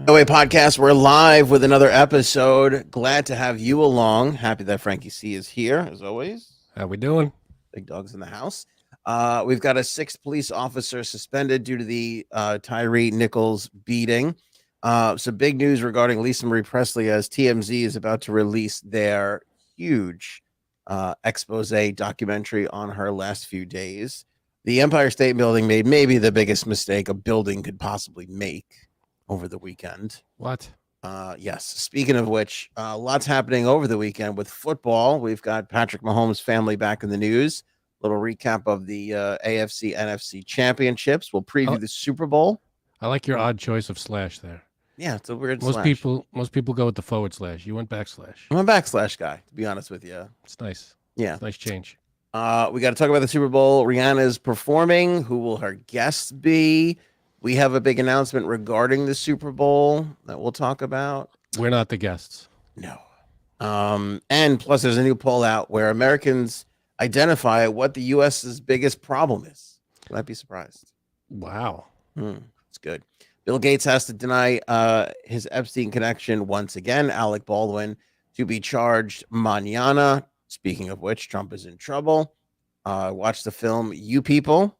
AOA podcast. We're live with another episode. Glad to have you along. Happy that Frankie C is here as always. How we doing? Big dogs in the house. We've got a sixth police officer suspended due to the Tyre Nichols beating. Some big news regarding Lisa Marie Presley as TMZ is about to release their huge expose documentary on her last few days. The Empire State Building made maybe the biggest mistake a building could possibly make over the weekend. What? Yes. Speaking of which, lots happening over the weekend with football. We've got Patrick Mahomes Family back in the news. Little recap of the AFC NFC championships. We'll preview the Super Bowl. I like your odd choice of slash there. Yeah, it's a weird Most slash. people go with the forward slash. You went backslash. I'm a backslash guy, to be honest with you. It's nice. Yeah. It's a nice change. We got to talk about the Super Bowl. Rihanna's performing. Who will her guests be? We have a big announcement regarding the Super Bowl that we'll talk about. We're not the guests. No. And plus, there's a new poll out where Americans identify what the U.S.'s biggest problem is. You might be surprised. Wow. It's good. Bill Gates has to deny his Epstein connection once again. Alec Baldwin to be charged mañana. Speaking of which, Trump is in trouble. Watch the film You People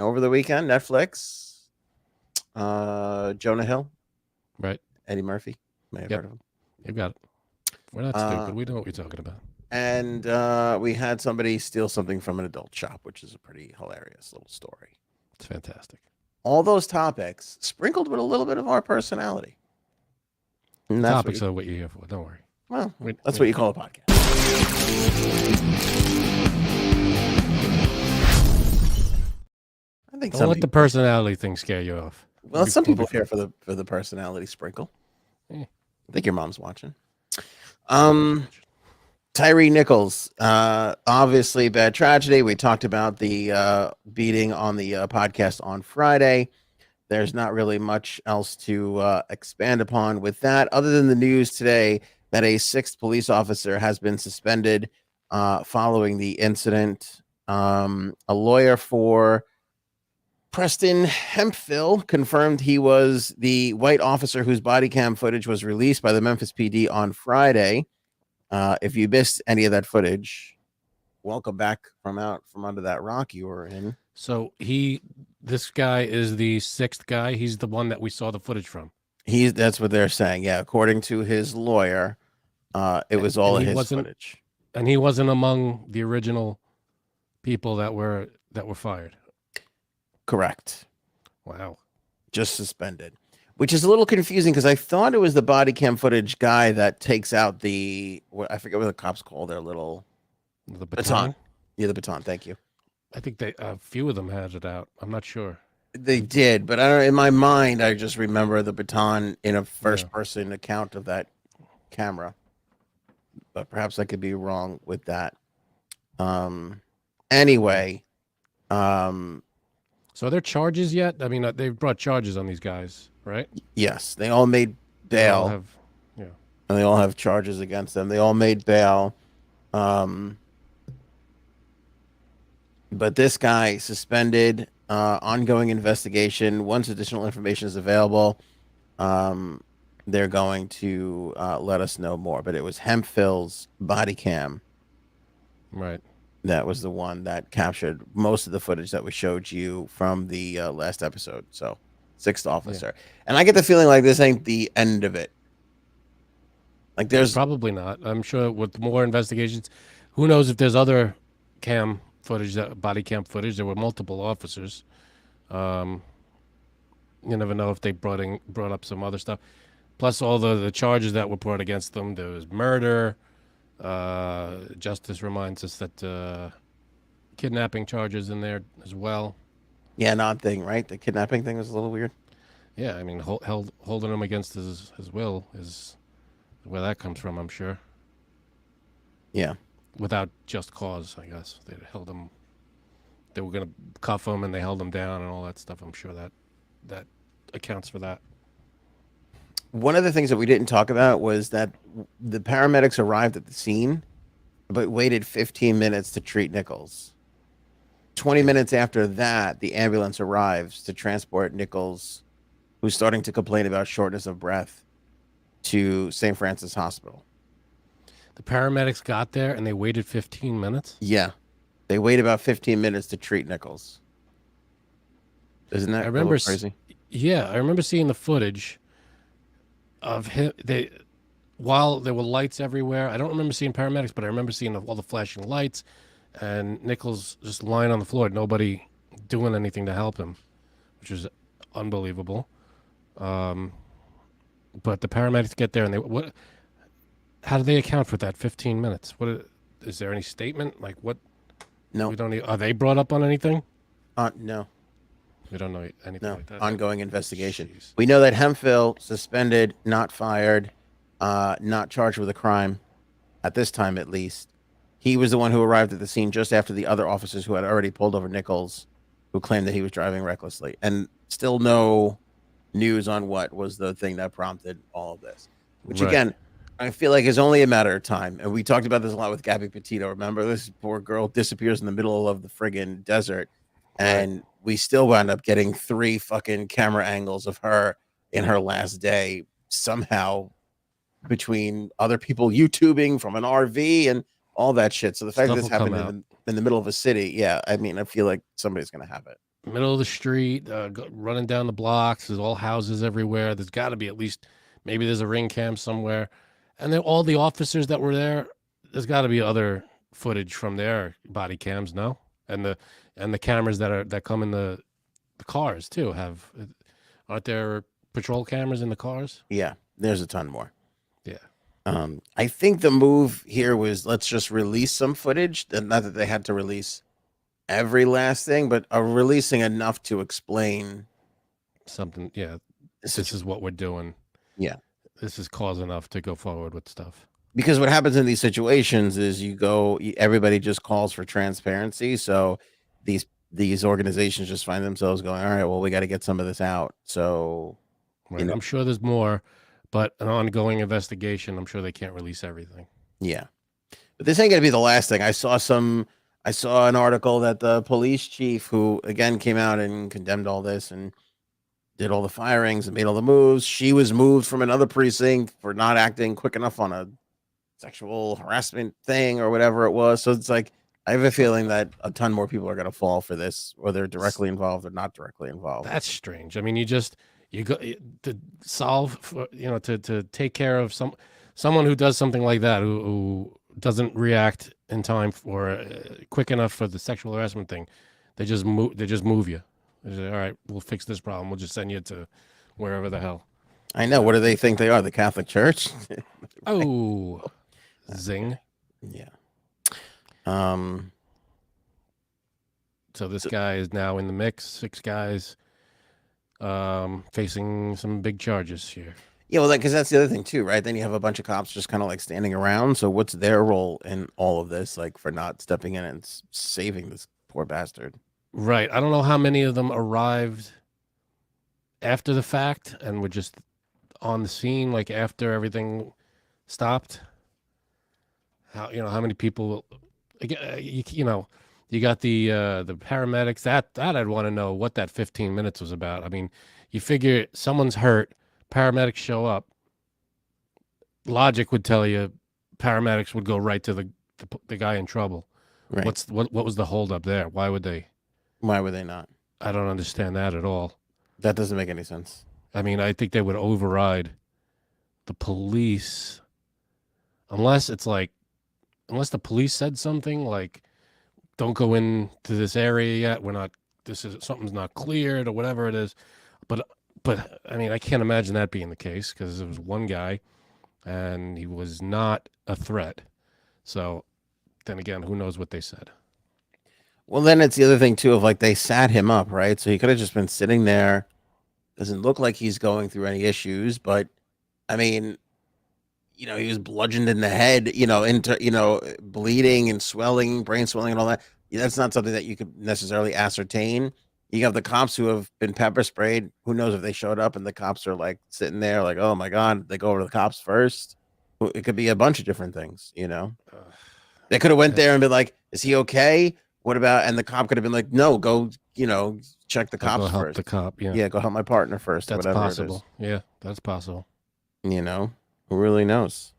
over the weekend, Netflix. Jonah Hill. Right. Eddie Murphy. May have heard of him. You got it. We're not stupid. We know what we're talking about. And we had somebody steal something from an adult shop, which is a pretty hilarious little story. It's fantastic. All those topics sprinkled with a little bit of our personality. And that's Topics are what you're here for. Don't worry. Well, that's what you call a podcast. I think Don't let the personality thing scare you off. Well, some people care for the personality sprinkle. Yeah. I think your mom's watching. Tyre Nichols, obviously bad tragedy. We talked about the beating on the podcast on Friday. There's not really much else to expand upon with that, other than the news today that a sixth police officer has been suspended following the incident. A lawyer for Preston Hemphill confirmed he was the white officer whose body cam footage was released by the Memphis PD on Friday. If you missed any of that footage, welcome back from under that rock you were in. So this guy is the sixth guy. He's the one that we saw the footage from. That's what they're saying. Yeah, according to his lawyer, it was all of his footage. And he wasn't among the original people that were fired. Correct. Wow. Just suspended, which is a little confusing because I thought it was the body cam footage guy that takes out I forget what the cops call their little baton. Yeah, the baton. Thank you. I think a few of them had it out. I'm not sure. They did, but I don't. In my mind, I just remember the baton in a first-person account of that camera. But perhaps I could be wrong with that. Anyway, so are there charges yet? I mean, they've brought charges on these guys, right? Yes, they all made bail. And they all have charges against them. They all made bail. But this guy suspended, ongoing investigation. Once additional information is available, they're going to let us know more. But it was Hemphill's body cam. Right. That was the one that captured most of the footage that we showed you from the last episode. So, sixth officer. Yeah. And I get the feeling like this ain't the end of it. Like there's probably not. I'm sure with more investigations, who knows if there's other body cam footage. There were multiple officers. You never know if they brought up some other stuff. Plus all the charges that were brought against them. There was murder. Justice reminds us that kidnapping charges in there as well. Yeah, an odd thing, right? The kidnapping thing was a little weird. Yeah, I mean, holding him against his will is where that comes from, I'm sure. Yeah. Without just cause, I guess. They held him. They were going to cuff him, and they held him down and all that stuff. I'm sure that accounts for that. One of the things that we didn't talk about was that the paramedics arrived at the scene, but waited 15 minutes to treat Nichols. 20 minutes after that, the ambulance arrives to transport Nichols who's starting to complain about shortness of breath to St. Francis Hospital. The paramedics got there and they waited 15 minutes. Yeah. They wait about 15 minutes to treat Nichols. Isn't that I remember, crazy? yeah, I remember seeing the footage of him. While there were lights everywhere, I don't remember seeing paramedics, but I remember seeing all the flashing lights and Nichols just lying on the floor, nobody doing anything to help him, which was unbelievable. But the paramedics get there and what? How do they account for that 15 minutes? Is there any statement like what? No. We don't. Are they brought up on anything? No. We don't know anything like that. Ongoing investigation. Jeez. We know that Hemphill suspended, not fired, not charged with a crime, at this time at least. He was the one who arrived at the scene just after the other officers who had already pulled over Nichols, who claimed that he was driving recklessly. And still no news on what was the thing that prompted all of this. Which, again, I feel like is only a matter of time. And we talked about this a lot with Gabby Petito. Remember, this poor girl disappears in the middle of the friggin' desert. And we still wound up getting 3 fucking camera angles of her in her last day somehow, between other people YouTubing from an RV and all that shit. So the fact that this happened in the middle of a city, yeah, I mean, I feel like somebody's going to have it. Middle of the street, running down the blocks. There's all houses everywhere. There's got to be at least, maybe there's a ring cam somewhere. And then all the officers that were there, there's got to be other footage from their body cams, no? And the cameras that come in the cars too aren't there patrol cameras in the cars? Yeah, there's a ton more. Yeah. I think the move here was, let's just release some footage. Not that they had to release every last thing, but releasing enough to explain something. Yeah, this is what we're doing. Yeah, this is cause enough to go forward with stuff. Because what happens in these situations is everybody just calls for transparency. So these organizations just find themselves going, all right, well, we got to get some of this out. So I'm sure there's more, but an ongoing investigation, I'm sure they can't release everything. Yeah. But this ain't going to be the last thing. I saw an article that the police chief, who again came out and condemned all this and did all the firings and made all the moves, she was moved from another precinct for not acting quick enough on a sexual harassment thing or whatever it was. So it's like, I have a feeling that a ton more people are going to fall for this, whether directly involved or not directly involved. That's strange. I mean, you go to solve, to take care of someone who does something like that, who doesn't react in time for quick enough for the sexual harassment thing. They just move you. They say, all right, we'll fix this problem. We'll just send you to wherever the hell. I know. What do they think they are? The Catholic Church? Oh, zing. Yeah. So this guy is now in the mix. 6 guys facing some big charges here. Yeah, well, because that's the other thing too, right? Then you have a bunch of cops just kind of like standing around. So what's their role in all of this, like for not stepping in and saving this poor bastard? Right. I don't know how many of them arrived after the fact and were just on the scene, like after everything stopped. How many people? You got the paramedics. That I'd want to know what that 15 minutes was about. I mean, you figure someone's hurt, paramedics show up. Logic would tell you paramedics would go right to the guy in trouble. Right. What was the holdup there? Why would they not? I don't understand that at all. That doesn't make any sense. I mean, I think they would override the police unless the police said something like, don't go into this area yet. Something's not cleared or whatever it is. But I mean, I can't imagine that being the case because it was one guy and he was not a threat. So then again, who knows what they said? Well, then it's the other thing too of like they sat him up, right? So he could have just been sitting there. Doesn't look like he's going through any issues, but I mean, he was bludgeoned in the head, into, bleeding and swelling, brain swelling and all that. That's not something that you could necessarily ascertain. You have the cops who have been pepper sprayed. Who knows if they showed up and the cops are like sitting there like, oh my God, they go over to the cops first. It could be a bunch of different things, They could have went there and been like, is he okay? What about, and the cop could have been like, no, go, check the I'll go cops help the first. cop. Yeah, Yeah, go help my partner first, that's whatever it is. possible. Yeah, that's possible. Who really knows?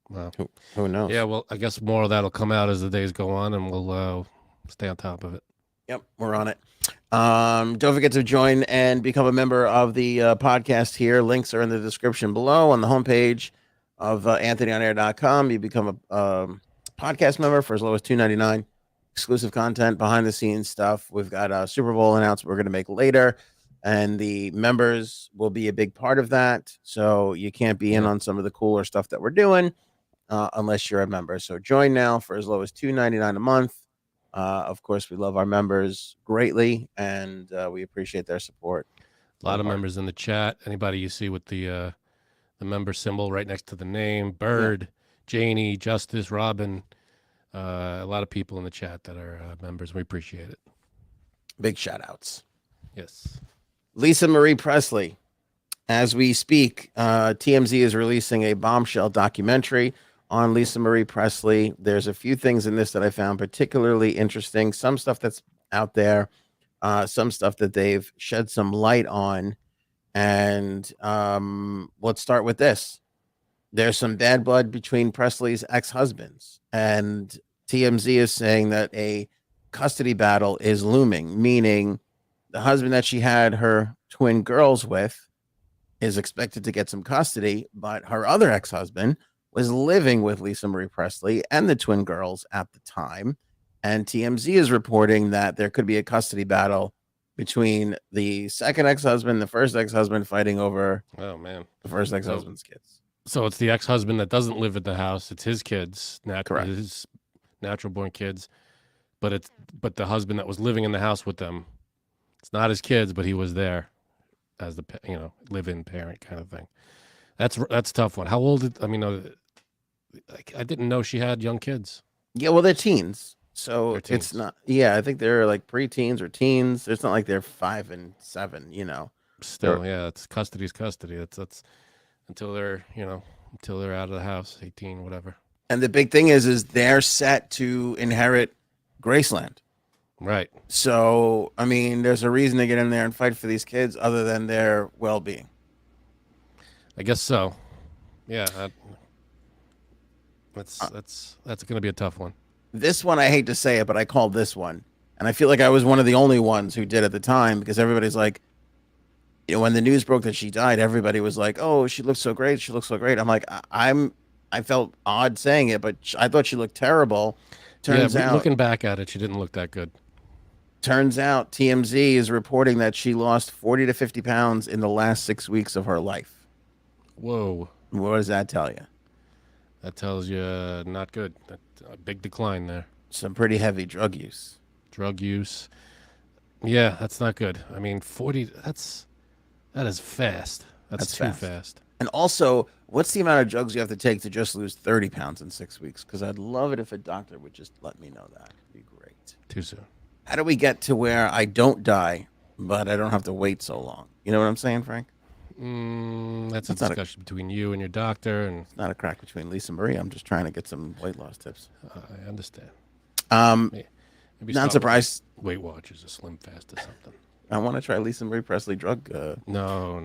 Wow. Who Yeah, knows? well, I guess more of that'll come out as the days go on, and we'll stay on top of it. Yep, we're on it. Don't forget to join and become a member of the podcast here. Links are in the description below on the homepage of anthonyonair.com. You become a podcast member for as low as $2.99. Exclusive content, behind the scenes stuff. We've got a Super Bowl announcement we're going to make later, and the members will be a big part of that. So you can't be in on some of the cooler stuff that we're doing unless you're a member. So join now for as low as $2.99 a month. Of course, we love our members greatly, and we appreciate their support. A lot of members in the chat. Anybody you see with the member symbol right next to the name, Bird, Janie, Justice, Robin, a lot of people in the chat that are members. We appreciate it. Big shout outs. Yes. Lisa Marie Presley. As we speak, TMZ is releasing a bombshell documentary on Lisa Marie Presley. There's a few things in this that I found particularly interesting. Some stuff that's out there, some stuff that they've shed some light on. And let's start with this. There's some bad blood between Presley's ex-husbands, and TMZ is saying that a custody battle is looming, meaning the husband that she had her twin girls with is expected to get some custody, but her other ex-husband was living with Lisa Marie Presley and the twin girls at the time. And TMZ is reporting that there could be a custody battle between the second ex-husband, the first ex-husband fighting over the first ex-husband's kids. So it's the ex-husband that doesn't live at the house. It's his kids, his natural-born kids. But the husband that was living in the house with them, it's not his kids, but he was there as the live-in parent kind of thing. That's a tough one. How old? I didn't know she had young kids. Yeah, well, they're teens. So it's not. Yeah, I think they're like preteens or teens. It's not like they're 5 and 7. Still, it's custody's custody. That's until they're out of the house, 18, whatever. And the big thing is they're set to inherit Graceland. Right. So I mean, there's a reason to get in there and fight for these kids, other than their well-being. I guess so. Yeah. That's going to be a tough one. This one, I hate to say it, but I called this one. And I feel like I was one of the only ones who did at the time, because everybody's like, when the news broke that she died, everybody was like, oh, she looks so great. She looks so great. I'm like, I felt odd saying it, but I thought she looked terrible. Turns out, looking back at it, she didn't look that good. Turns out TMZ is reporting that she lost 40 to 50 pounds in the last 6 weeks of her life. Whoa. What does that tell you? That tells you not good. A big decline there. Some pretty heavy drug use. Yeah, that's not good. I mean, 40, that is fast. That's too fast. And also, what's the amount of drugs you have to take to just lose 30 pounds in 6 weeks? Because I'd love it if a doctor would just let me know that. It'd be great. Too soon. How do we get to where I don't die, but I don't have to wait so long? You know what I'm saying, Frank? That's a discussion between you and your doctor. And it's not a crack between Lisa Marie. I'm just trying to get some weight loss tips. I understand. Maybe not surprised. Weight Watchers or Slim Fast or something. I want to try Lisa Marie Presley drug. No.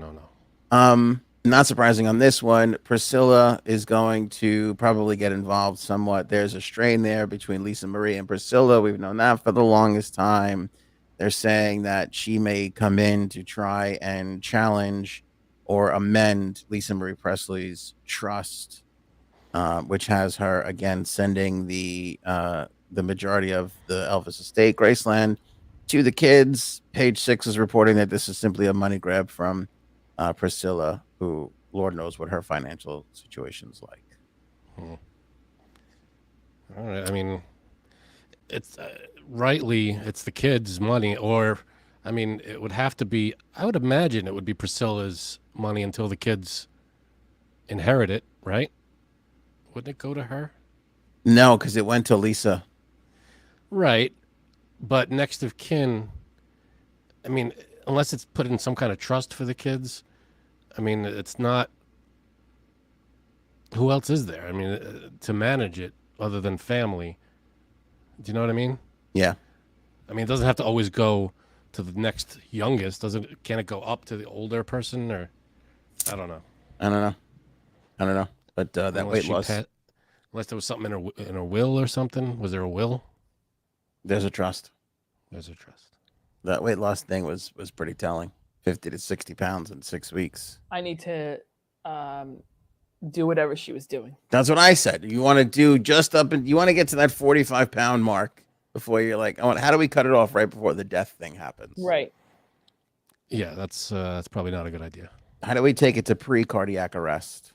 Not surprising on this one. Priscilla is going to probably get involved somewhat. There's a strain there between Lisa Marie and Priscilla. We've known that for the longest time. They're saying that she may come in to try and challenge or amend Lisa Marie Presley's trust, which has her again sending the majority of the Elvis estate, Graceland, to the kids. Page 6 is reporting that this is simply a money grab from Priscilla, who Lord knows what her financial situation's like. All right. I mean, it's it's the kids' money, or I mean, it would have to be. I would imagine it would be Priscilla's money until the kids inherit it, right? Wouldn't it go to her? No, because it went to Lisa. Right, but next of kin. I mean, unless it's put in some kind of trust for the kids. I mean, it's not. Who else is there? I mean, to manage it other than family. Do you know what I mean? Yeah. I mean, it doesn't have to always go to the next youngest. Can it go up to the older person, or I don't know. I don't know. But that weight loss. Unless there was something in her will or something. Was there a will? There's a trust. There's a trust. That weight loss thing was pretty telling. 50 to 60 pounds in 6 weeks. I need to do whatever she was doing. That's what I said. You want to do just up and you want to get to that 45-pound mark before you're like, how do we cut it off right before the death thing happens? Right. Yeah, that's probably not a good idea. How do we take it to pre-cardiac arrest?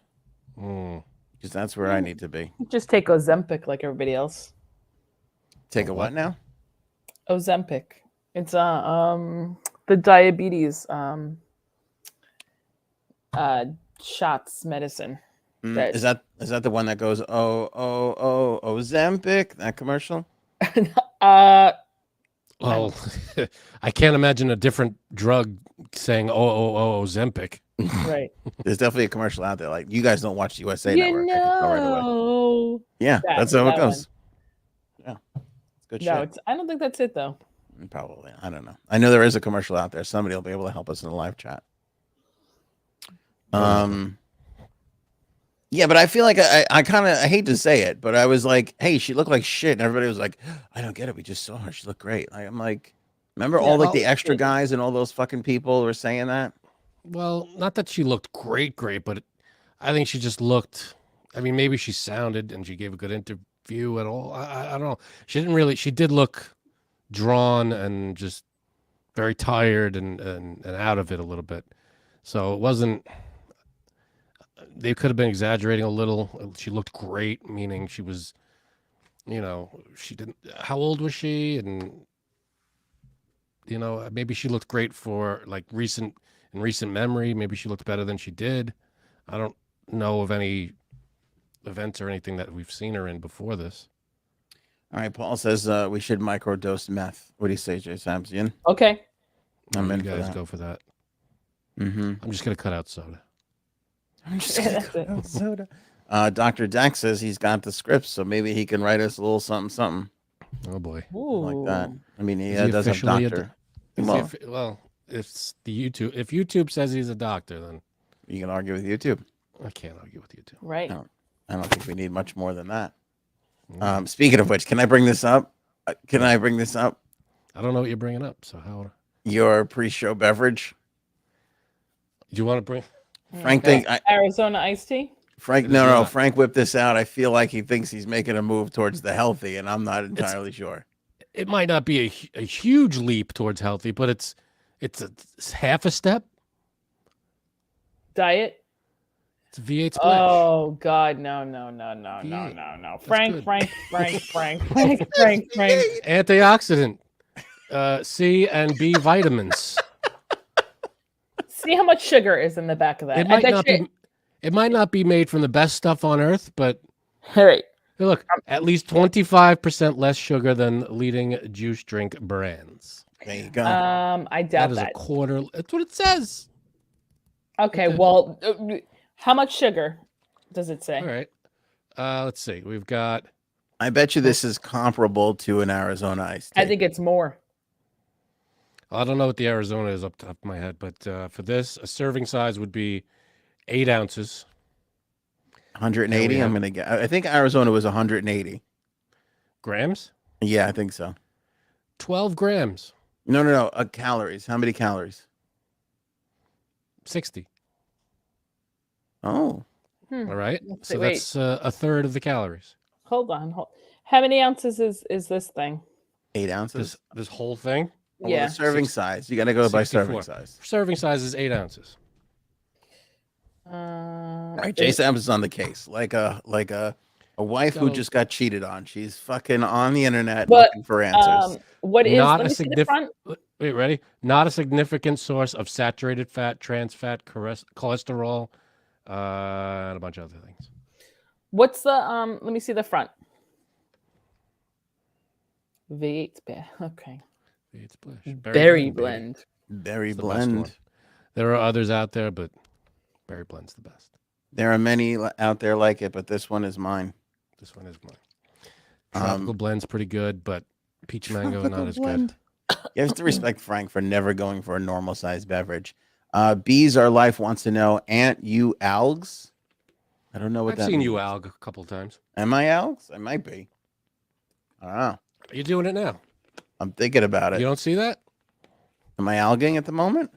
Mm. Because that's where I need to be. Just take Ozempic like everybody else. Take a what now? Ozempic. It's the diabetes shots medicine. Is that the one that goes Ozempic, that commercial? Well, I can't imagine a different drug saying Ozempic. Right. There's definitely a commercial out there. Like, you guys don't watch USA You Network. I can tell right away. know. Yeah, that's how it goes. Yeah. It's good No, shit. I don't think that's it though. Probably. I don't know. I know there is a commercial out there. Somebody will be able to help us in the live chat. Yeah, but I feel like I hate to say it, but I was like, hey, she looked like shit. And everybody was like, I don't get it. We just saw her. She looked great. I'm like, remember all like the extra guys and all those fucking people were saying that? Well, not that she looked great, but I think she just looked, I mean, maybe she sounded and she gave a good interview at all. I don't know. She did look drawn and just very tired and out of it a little bit. So it wasn't, they could have been exaggerating a little. She looked great, meaning she was, she didn't, how old was she? And, maybe she looked great for like recent memory. Maybe she looked better than she did. I don't know of any events or anything that we've seen her in before this. All right, Paul says we should microdose meth. What do you say, Jay Samsian? Okay. I'm you in guys for that. go for that. Mm-hmm. I'm just gonna cut out soda. I'm just gonna cut out soda. Dr. Dak says he's got the scripts, so maybe he can write us a little something. Oh boy. Like that. I mean, he Is he does have officially doctor. Well, if YouTube says he's a doctor, then You can argue with YouTube. I can't argue with YouTube. Right. No, I don't think we need much more than that. Speaking of which, can I bring this up? I don't know what you're bringing up. So how? Your pre-show beverage. Do you want to bring? Frank Arizona iced tea. Frank, no. Frank whipped this out. I feel like he thinks he's making a move towards the healthy, and I'm not entirely sure. It might not be a huge leap towards healthy, but it's half a step. Diet. It's a V8 splash. Oh God, no. Frank. Antioxidant, C and B vitamins. See how much sugar is in the back of that. It might not be made from the best stuff on earth, but all right. Look, at least 25% less sugar than leading juice drink brands. There you go. I doubt that is a quarter. That's what it says. Okay, well, how much sugar does it say? All right. Let's see. We've got. I bet you this is comparable to an Arizona iced tea. I think it's more. I don't know what the Arizona is up top of my head, but for this, a serving size would be 8 ounces. 180. I'm gonna get. I think Arizona was 180 grams. Yeah, I think so. 12 grams. No. Calories. How many calories? 60. Oh. All right. So that's a third of the calories. Hold on. How many ounces is this thing? 8 ounces. This whole thing. Yeah. The serving size. You got to go 64. By serving size. Serving size is 8 ounces. Right, Jay Sams is on the case, like a wife who just got cheated on. She's fucking on the internet looking for answers. What is not a significant? Wait, ready? Not a significant source of saturated fat, trans fat, cholesterol, and a bunch of other things. What's the Let me see the front. V8 splash. Okay. V8 splash. Berry blend. Berry blend. There are others out there, but Berry blend's the best. There are many out there like it, but this one is mine. This one is mine. Tropical blend's pretty good, but Peach mango, not Tropical as good. blend. You have to respect Frank for never going for a normal sized beverage. Bees Our Life wants to know, Aunt you algs? I don't know what I've that seen means. you alg a couple times. Am I algs? I might be. I don't know. You're doing it now. I'm thinking about it. You don't see that? Am I alging at the moment?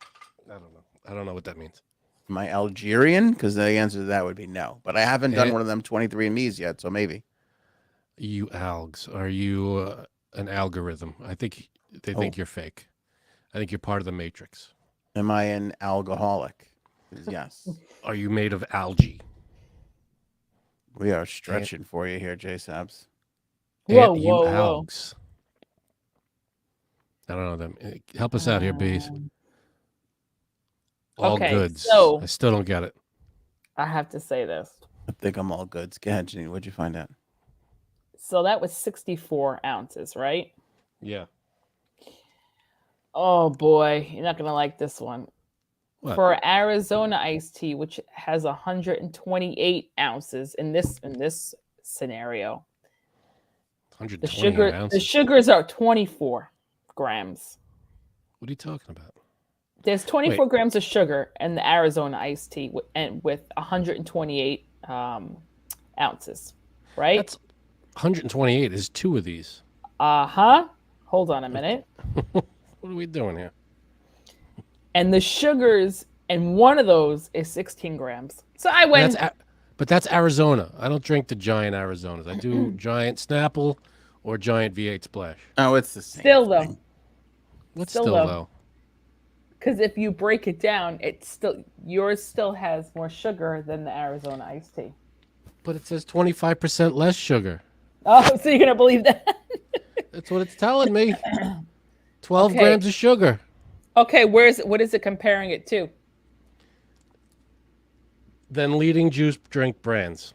I don't know. I don't know what that means. Am I Algerian? Because the answer to that would be no. But I haven't done Eh. one of them 23andMe's yet, so maybe. You algs. Are you an algorithm? I think they think you're fake. I think you're part of the matrix. Am I an alcoholic? Yes. Are you made of algae? We are stretching for you here, J Sabs. Whoa, You whoa, whoa. algs. I don't know them. Help us out here, bees. All okay, goods. so- I still don't get it. I have to say this. I think I'm all good. Go ahead, Janine. What'd you find out? So that was 64 ounces, right? Yeah. Oh boy, you're not gonna like this one. What? For Arizona iced tea, which has 128 ounces in this scenario, the 128 ounces. the sugars are 24 grams. What are you talking about? There's 24 grams of sugar in the Arizona iced tea with 128 ounces, right? That's 128 is 2 of these. Uh-huh. Hold on a minute. What are we doing here? And the sugars in one of those is 16 grams. So I went. But that's Arizona. I don't drink the giant Arizonas. I do giant Snapple or giant V8 Splash. Oh, it's the same. Still thing. though, What's Still still low. though? because if you break it down, yours still has more sugar than the Arizona iced tea. But it says 25% less sugar. Oh, so you're gonna believe that? That's what it's telling me. 12 Okay. grams of sugar. Okay, what is it comparing it to? Then leading juice drink brands.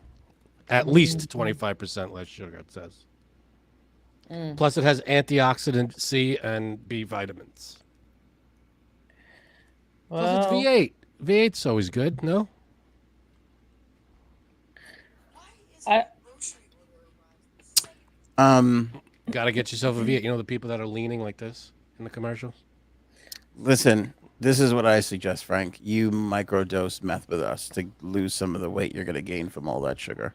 At least 25% less sugar, it says. Plus, it has antioxidant C and B vitamins. Plus, it's V8. V8's always good, no? Gotta get yourself a V8. You know the people that are leaning like this in the commercials? Listen, this is what I suggest, Frank. You microdose meth with us to lose some of the weight you're going to gain from all that sugar.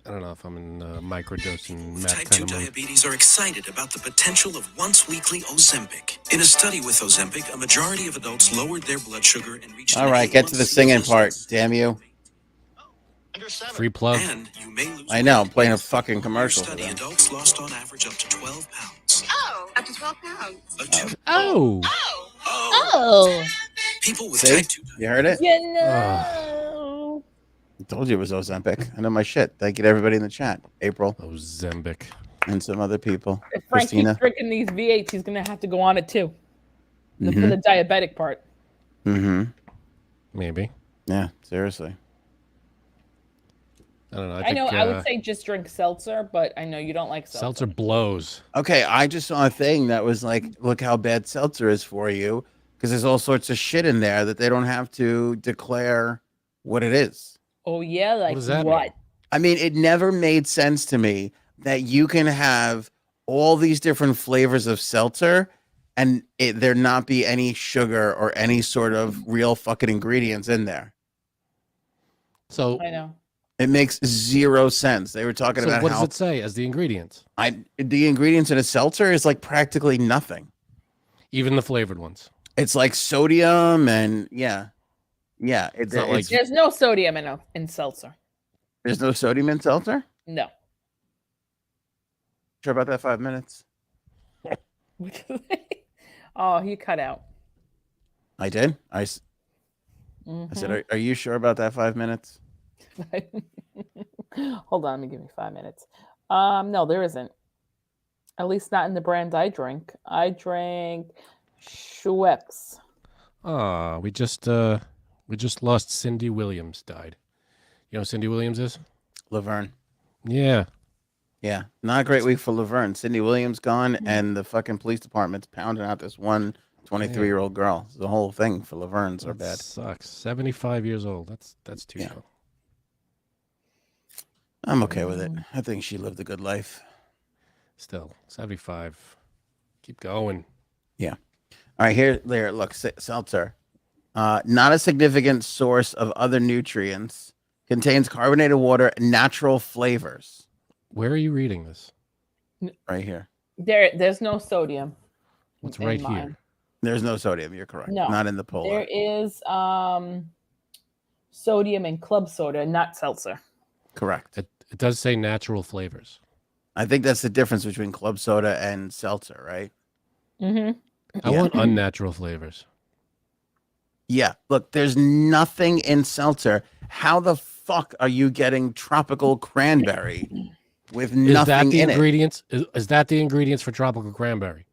I don't know if I'm in microdosing meth Type 2 kind of mood. diabetes are excited about the potential of once-weekly Ozempic. In a study with Ozempic, a majority of adults lowered their blood sugar and reached All an right, get to the 8-month singing C part. Damn you. Free plug. And you may lose I know, I'm weight. playing a fucking In your commercial for study, them. adults lost on average up to 12 pounds. Oh, up to 12 pounds. Oh! Oh, People with See? type 2 You heard it? you know. I told you it was Ozempic. I know my shit. Thank you to everybody in the chat. April Ozempic. and some other people. If Frank Christina. keeps drinking these V8s, he's gonna have to go on it too. For Mhm. the diabetic part. Mm-hmm. Maybe. Yeah, seriously. I don't know. I know. I would say just drink seltzer, but I know you don't like seltzer. Seltzer blows. Okay, I just saw a thing that was like, look how bad seltzer is for you, because there's all sorts of shit in there that they don't have to declare what it is. Oh yeah, like does that what? mean? I mean, it never made sense to me that you can have all these different flavors of seltzer and there not be any sugar or any sort of real fucking ingredients in there. So, I know. It makes zero sense. They were talking about what how does it say as the ingredients? the ingredients in a seltzer is like practically nothing. Even the flavored ones. It's like sodium and yeah. It's not like- There's no sodium in seltzer. There's no sodium in seltzer. No. Sure about that? 5 minutes. Oh, he cut out. I did. I said, Mhm. are you sure about that 5 minutes? Hold on, let me give me 5 minutes. No, there isn't. At least not in the brand I drink. I drank Schweppes. We just lost Cindy Williams. Died. You know who Cindy Williams is? Laverne. Yeah. Yeah, not a great week for Laverne. Cindy Williams gone, and the fucking police department's pounding out this one 23-year-old girl. The whole thing for Laverne's are bad. Sucks. 75 years old. That's too Yeah. young. I'm okay with it. I think she lived a good life. Still, 75. Keep going. All right, here, look, seltzer. Not a significant source of other nutrients. Contains carbonated water, natural flavors. Where are you reading this? Right here. There's no sodium. What's in right mine. here? There's no sodium. You're correct. No. Not in the polar. There is sodium in club soda, not seltzer. Correct. It does say natural flavors. I think that's the difference between club soda and seltzer, right? Mm-hmm. I want unnatural flavors. Yeah. Look, there's nothing in seltzer. How the fuck are you getting tropical cranberry with Is nothing that the in ingredients? Is that the ingredients for tropical cranberry?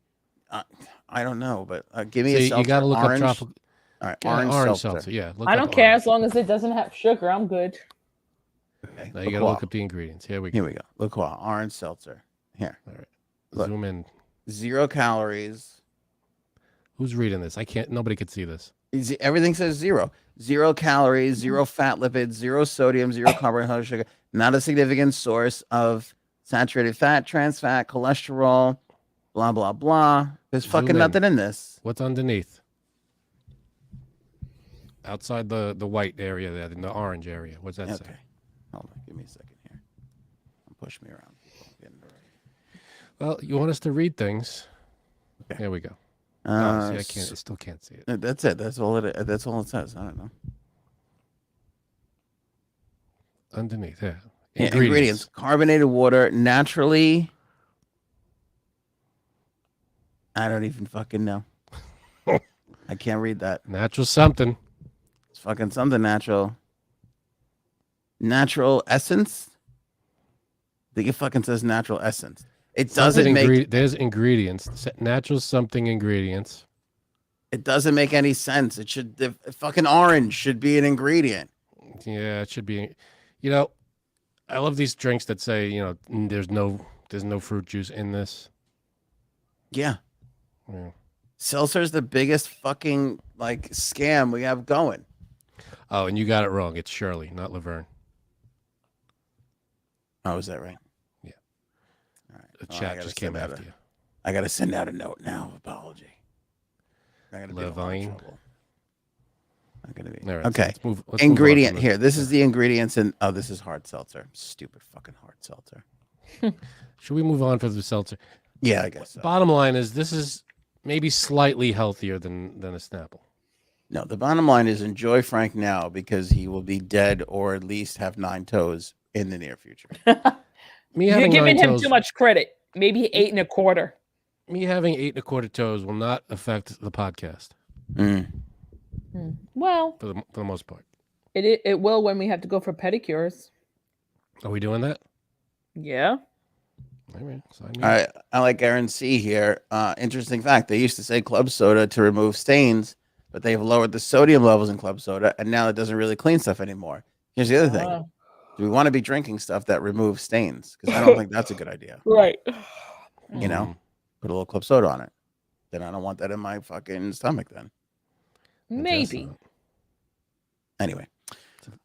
it? I don't know, but give me a See, seltzer. you got to look orange. up tropical. All right, Yeah, orange seltzer. Yeah, look I up don't care orange. as long as it doesn't have sugar. I'm good. Okay. Now you got to look up the ingredients. Here we go. Here we go. Look, orange seltzer. Here, All right. Look. Zoom in. 0 calories. Who's reading this? I can't. Nobody could see this. Everything says 0. 0 calories, 0 fat lipids, 0 sodium, 0 carbohydrate sugar. Not a significant source of saturated fat, trans fat, cholesterol, blah, blah, blah. There's Zoom fucking in. nothing in this. What's underneath? Outside the white area there, in the orange area. What's that say? Okay. Hold on. Give me a second here. Push me around. People. Getting ready. Well, you want us to read things? Okay. There we go. See, I can't. I still can't see it. That's it. That's all it. That's all it says. I don't know. Underneath, yeah. Yeah, ingredients: carbonated water, naturally. I don't even fucking know. I can't read that. Natural something. It's fucking something natural. Natural essence. I think it fucking says natural essence. It doesn't make. There's ingredients. Natural something ingredients. It doesn't make any sense. It should. The fucking orange should be an ingredient. Yeah, it should be. You know, I love these drinks that say, you know, there's no fruit juice in this. Yeah. Yeah. Seltzer's the biggest fucking like scam we have going. Oh, and you got it wrong. It's Shirley, not Laverne. Oh, is that right? Yeah. All right. The Well, I chat gotta just came send out after you. I got to send out a note now of apology. I got to be in a lot of Levine. trouble. I'm gonna be All right, so okay. let's move on Ingredient from this. here. This is the ingredients, and oh, this is hard seltzer. Stupid fucking hard seltzer. Should we move on for the seltzer? Yeah, I guess so. Bottom line is, this is maybe slightly healthier than a Snapple. No, the bottom line is enjoy Frank now because he will be dead or at least have 9 toes in the near future. Me You're having giving 9 him toes, too much credit. Maybe 8 1/4. me having 8 1/4 toes will not affect the podcast Well, for the most part. it will when we have to go for pedicures. Are we doing that? Yeah. All right, sign me All up. right, I like Aaron C here. Interesting fact: they used to say club soda to remove stains, but they've lowered the sodium levels in club soda, and now it doesn't really clean stuff anymore. Here's the other thing: do we want to be drinking stuff that removes stains? Because I don't think that's a good idea. Right. You know, put a little club soda on it. Then I don't want that in my fucking stomach. Then Maybe. anyway,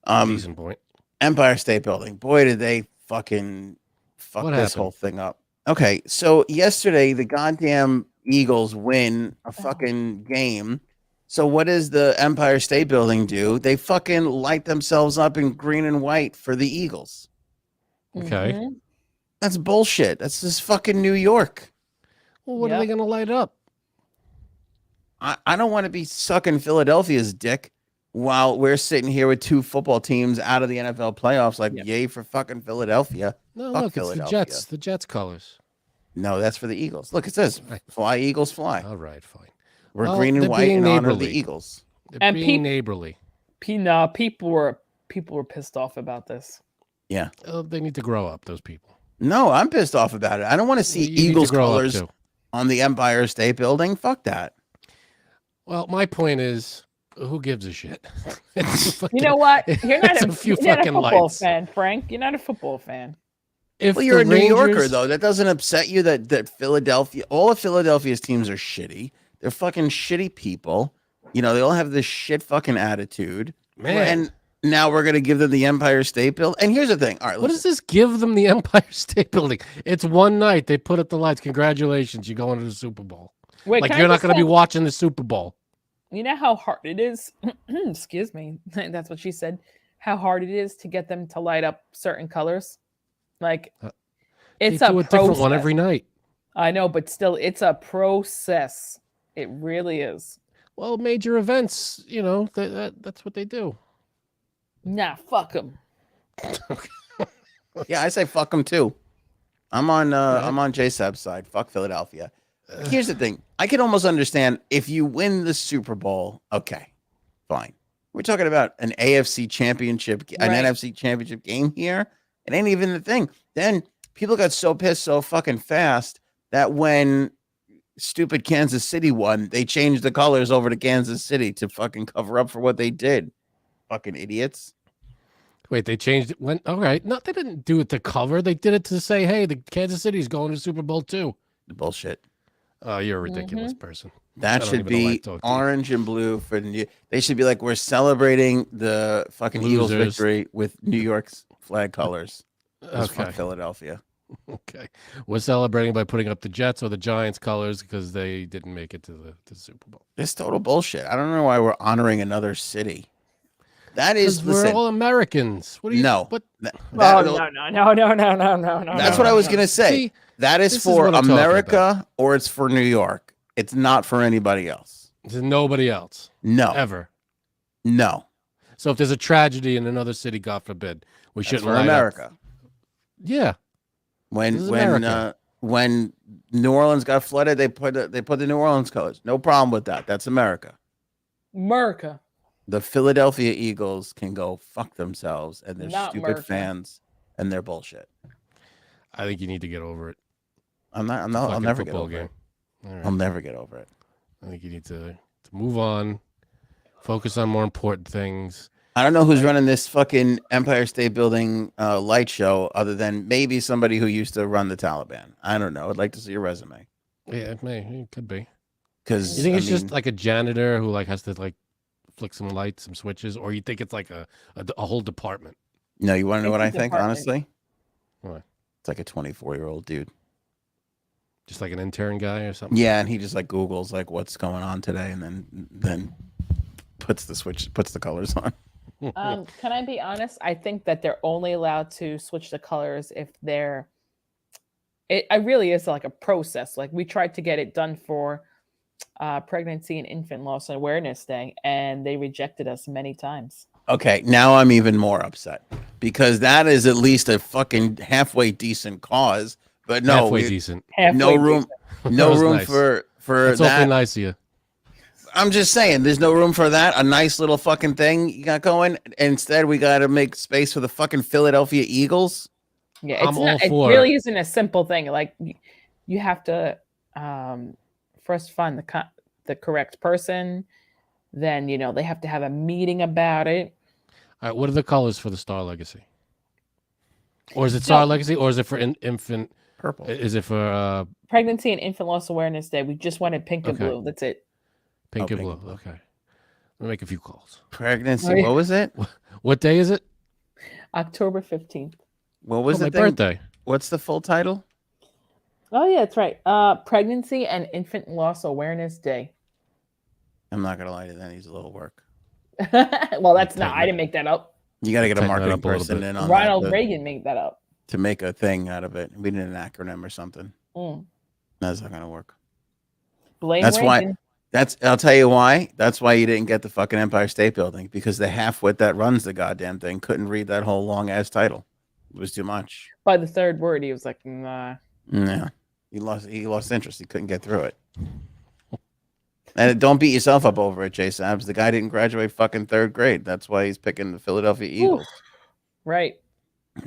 Decent point. Empire State Building. Boy, did they fucking fuck What this happened? whole thing up. Okay, so yesterday the goddamn Eagles win a fucking game. So what does the Empire State Building do? They fucking light themselves up in green and white for the Eagles. Okay. Mhm. That's bullshit. That's just fucking New York. Well, what are Yep. they going to light up? I don't want to be sucking Philadelphia's dick while we're sitting here with 2 football teams out of the NFL playoffs. Like, Yep. yay for fucking Philadelphia. No, Fuck look, it's the Philadelphia. Jets. The Jets colors. No, that's for the Eagles. Look, it says fly, Eagles, fly. All right, fine. We're Well, green and they're white being in honor of the neighborly. Eagles. They're And being peop- neighborly. No, people were pissed off about this. Yeah. They need to grow up, those people. No, I'm pissed off about it. I don't want to see You need to Eagles grow up, colors too. on the Empire State Building. Fuck that. Well, my point is, who gives a shit? It's You fucking- know what? You're not it's a, a few you're not a fucking football lights. fan, Frank. You're not a football fan. If Well, you're the a New Yorker, Rangers- though. That doesn't upset you that Philadelphia, all of Philadelphia's teams are shitty. They're fucking shitty people. You know, they all have this shit fucking attitude. Man. And Now we're gonna give them the Empire State Building. And here's the thing. All right, What does this give them? The Empire State Building. It's one night. They put up the lights. Congratulations, you're going to the Super Bowl. Wait, Like can I you're not just going to be say- watching the Super Bowl. You know how hard it is? Excuse me. That's what she said. How hard it is to get them to light up certain colors. Like, it's They a do a different one process. every night. I know, but still, it's a process. It really is. Well, major events, you know, that's what they do. Nah, fuck them. Yeah, I say fuck them too. I'm on J-Sab's side. Fuck Philadelphia. Here's the thing. I can almost understand if you win the Super Bowl. Okay, fine. We're talking about an AFC championship, an Right. NFC championship game here. It ain't even the thing. Then people got so pissed so fucking fast that when stupid Kansas City won, they changed the colors over to Kansas City to fucking cover up for what they did. Fucking idiots. Wait, they changed it when? All right. No, they didn't do it to cover. They did it to say, hey, the Kansas City's going to Super Bowl too. Bullshit. Oh, you're a ridiculous person. That I don't should even know why I be talked to you. orange and blue for New. They should be like, we're celebrating the fucking Eagles Losers. victory with New York's flag colors. Just fuck Okay. Philadelphia. Okay. We're celebrating by putting up the Jets or the Giants colors because they didn't make it to the Super Bowl. It's total bullshit. I don't know why we're honoring another city. That is, Because we're listen, all Americans. What do you? no. What? Oh, no. That's what I was no. going to say. See, That is this is for what I'm talking America or it's for New York. It's not for anybody else. there's nobody else No. ever. No. So if there's a tragedy in another city, God forbid, we It's shouldn't for light up. America. Yeah. This is America. When New Orleans got flooded, they put the New Orleans colors. No problem with that. That's America. America. The Philadelphia Eagles can go fuck themselves and their Not stupid America. fans and their bullshit. I think you need to get over it. I'll Fucking never get football over it. All I'll right. never get over it. I think you need to move on, focus on more important things. I don't know who's running this fucking Empire State Building light show other than maybe somebody who used to run the Taliban. I don't know. I'd like to see your resume. Yeah, it could be. Because You think it's just like a janitor who like has to like flick some lights, some switches, or you think it's like a whole department? no, you want to know what I It's a think, department. honestly? What? It's like a 24-year-old dude. Just like an intern guy or something? Yeah, and he just like Googles like what's going on today and then puts the colors on. Can I be honest? I think that they're only allowed to switch the colors if they're. It really is like a process. Like we tried to get it done for Pregnancy and Infant Loss Awareness Day, and they rejected us many times. Okay, now I'm even more upset because that is at least a fucking halfway decent cause. But no, Halfway decent. Halfway no room, That no was room nice. for That's awfully that. nice of you. I'm just saying, there's no room for that. A nice little fucking thing you got going. Instead, we got to make space for the fucking Philadelphia Eagles. Yeah, I'm it's all not. for It really isn't a simple thing. Like you have to first find the correct person. Then they have to have a meeting about it. All right, what are the colors for the Star Legacy? Or is it Star Legacy, or is it for infant? Purple. Is it for Pregnancy and Infant Loss Awareness Day. We just wanted pink and Okay. blue. That's it. pink and pink blue? and blue. Okay. Let me make a few calls. Pregnancy. Oh, yeah. What was it? What day is it? October 15th. What was my the thing? birthday. What's the full title? Oh yeah, that's right. Pregnancy and Infant Loss Awareness Day. I'm not gonna lie to you, that needs a little work. Well, that's not. Tighten I it. didn't make that up. You got to get a Tighten that marketing up a little person bit. in on Ronald that Reagan made that up. to make a thing out of it. We need an acronym or something. Mm. That's not gonna work. Blame That's why- Reagan. I'll tell you why. That's why you didn't get the fucking Empire State Building, because the halfwit that runs the goddamn thing couldn't read that whole long ass title. It was too much. By the third word, he was like, "Nah." Yeah. He lost interest. He couldn't get through it. And don't beat yourself up over it, Jay Sabs. The guy didn't graduate fucking third grade. That's why he's picking the Philadelphia Eagles. Right.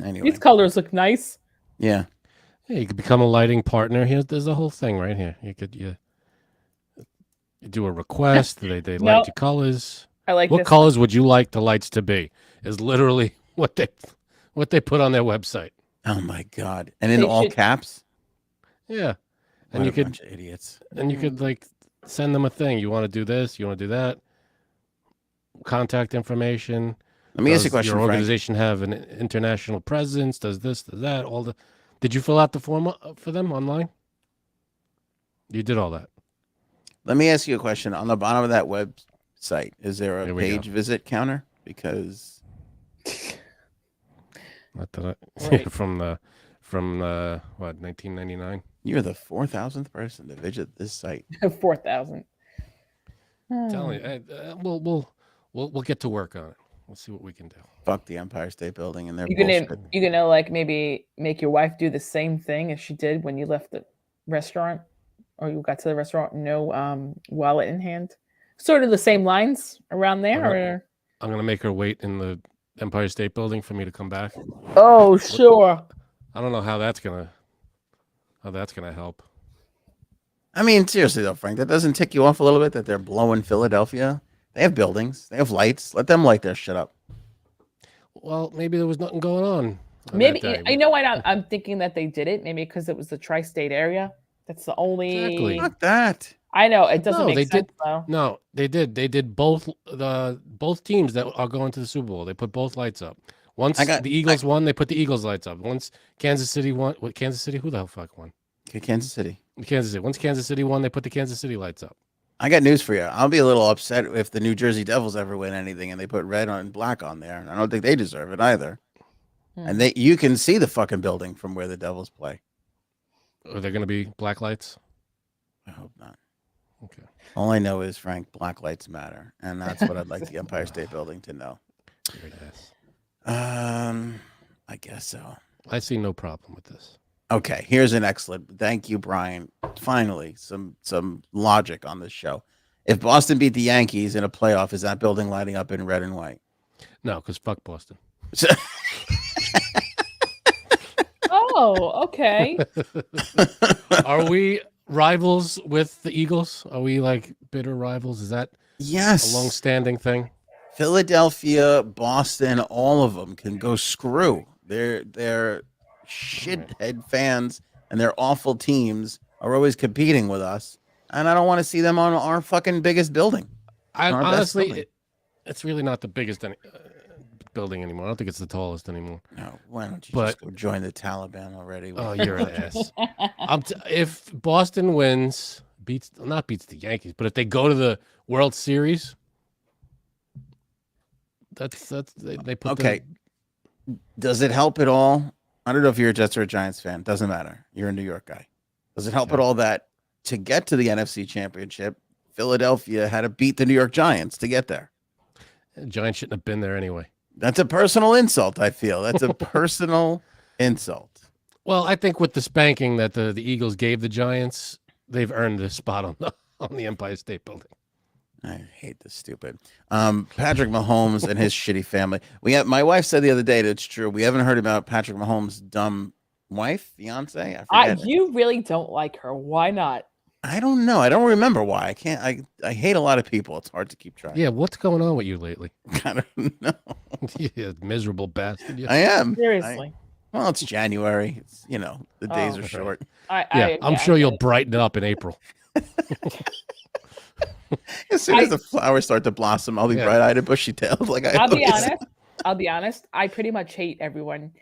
Anyway. These colors look nice. Yeah. Yeah, you could become a lighting partner. There's a whole thing right here. You do a request. They light Nope. your colors. I like What this. colors would you like the lights to be? Is literally what they put on their website. Oh my god. And in They all should- caps. Yeah, and What you a could bunch of idiots. like send them a thing. You want to do this? You want to do that? Contact information. Let me ask you a Does question, your Frank. organization have an international presence? Does this, does that, all the... Did you fill out the form for them online? You did all that. Let me ask you a question. On the bottom of that website, is there a Here we go. page visit counter? Because Not that Right. from what, 1999? you're the 4,000th person to visit this site. 4,000. Telling you, we'll get to work on it. We'll see what we can do. Fuck the Empire State Building and their You bullshit. gonna like maybe make your wife do the same thing as she did when you left the restaurant, or you got to the restaurant, no wallet in hand, sort of the same lines around there. Or... I'm gonna make her wait in the Empire State Building for me to come back. Oh, sure. I don't know how that's gonna help. I mean, seriously though, Frank, that doesn't tick you off a little bit that they're blowing Philadelphia? They have buildings. They have lights. Let them light their shit up. Well, maybe there was nothing going on Maybe that day. I know why I'm thinking that they did it. Maybe because it was the tri-state area. That's the only. Exactly. Fuck that. I know it doesn't No, make they sense did. though. No, they did. They did both teams that are going to the Super Bowl. They put both lights up. Once the Eagles won, they put the Eagles lights up. Once Kansas City won, what Kansas City? Who the hell fuck won? Kansas City. Kansas City. Once Kansas City won, they put the Kansas City lights up. I got news for you. I'll be a little upset if the New Jersey Devils ever win anything and they put red on black on there. I don't think they deserve it either. And you can see the fucking building from where the Devils play. Are there going to be black lights? I hope not. Okay. All I know is, Frank, black lights matter, and that's what I'd like the Empire State Building to know. Very nice. I guess so. I see no problem with this. Okay, here's an excellent. Thank you, Brian. Finally, some logic on this show. If Boston beat the Yankees in a playoff, is that building lighting up in red and white? No, because fuck Boston. Oh, okay. Are we rivals with the Eagles? Are we like bitter rivals? Is that Yes. a long-standing thing? Philadelphia, Boston, all of them can go screw. They're shithead fans, and their awful teams are always competing with us. And I don't want to see them on our fucking biggest building. Our best building. Honestly, it's really not the biggest building anymore. I don't think it's the tallest anymore. No, why don't you just go join the Taliban already? Oh, you're an ass. If Boston wins, beats the Yankees, but if they go to the World Series, that's they put okay. Does it help at all? I don't know if you're a Jets or a Giants fan. Doesn't matter. You're a New York guy. Does it help at all that to get to the NFC Championship, Philadelphia had to beat the New York Giants to get there? Giants shouldn't have been there anyway. That's a personal insult, I feel. That's a personal insult. Well, I think with the spanking that the Eagles gave the Giants, they've earned a spot on the Empire State Building. I hate this stupid. Patrick Mahomes and his shitty family. My wife said the other day that it's true. We haven't heard about Patrick Mahomes' dumb wife, fiance. I forget. You really don't like her. Why not? I don't know. I don't remember why. I hate a lot of people. It's hard to keep track. Yeah, what's going on with you lately? I don't know. Yeah, miserable bastard. I am. Seriously. Well, it's January. It's, the days are short. I'm sure you'll brighten it up in April. As soon as the flowers start to blossom, I'll be bright-eyed and bushy-tailed. I'll be honest. I pretty much hate everyone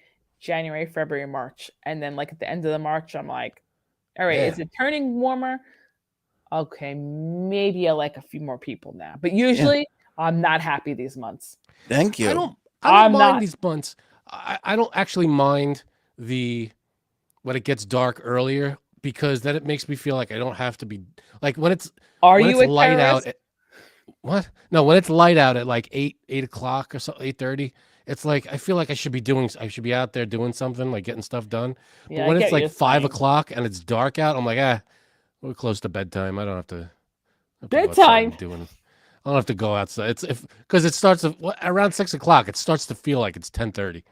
January, February, March. And then like at the end of the March, I'm like, all right, is it turning warmer? Okay, maybe I like a few more people now. But usually I'm not happy these months. Thank you. I don't mind these months. I don't actually mind when it gets dark earlier, because then it makes me feel like I don't have to be like when it's light out. What? No, when it's light out at like 8 o'clock or so, 8:30, it's like I feel like I should be out there doing something, like getting stuff done. Yeah, but when it's like 5 o'clock and it's dark out, I'm like, we're close to bedtime. I don't have to bedtime. I don't have to go outside. Because it starts around 6 o'clock. It starts to feel like it's 10:30,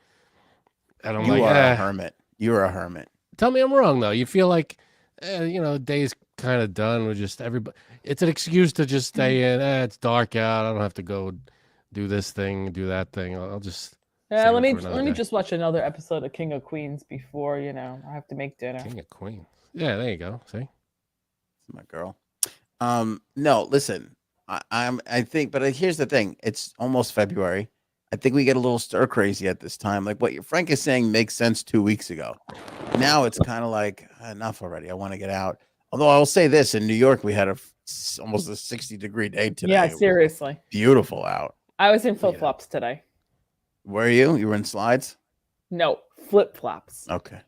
and I'm a hermit. You are a hermit. Tell me I'm wrong though. You feel like, the day's kind of done. We're just everybody. It's an excuse to just stay in. It's dark out. I don't have to go do this thing, do that thing. I'll just. Let me just watch another episode of King of Queens before I have to make dinner. King of Queens. Yeah, there you go. See, my girl. No, listen. I think, but here's the thing. It's almost February. I think we get a little stir crazy at this time. Like what Frank is saying makes sense 2 weeks ago. Now it's kind of like enough already. I want to get out. Although I'll say this, in New York, we had almost a 60-degree day today. Yeah, It was seriously. beautiful out. I was in flip flops today. Where are you? You were in slides? No, flip flops. Okay.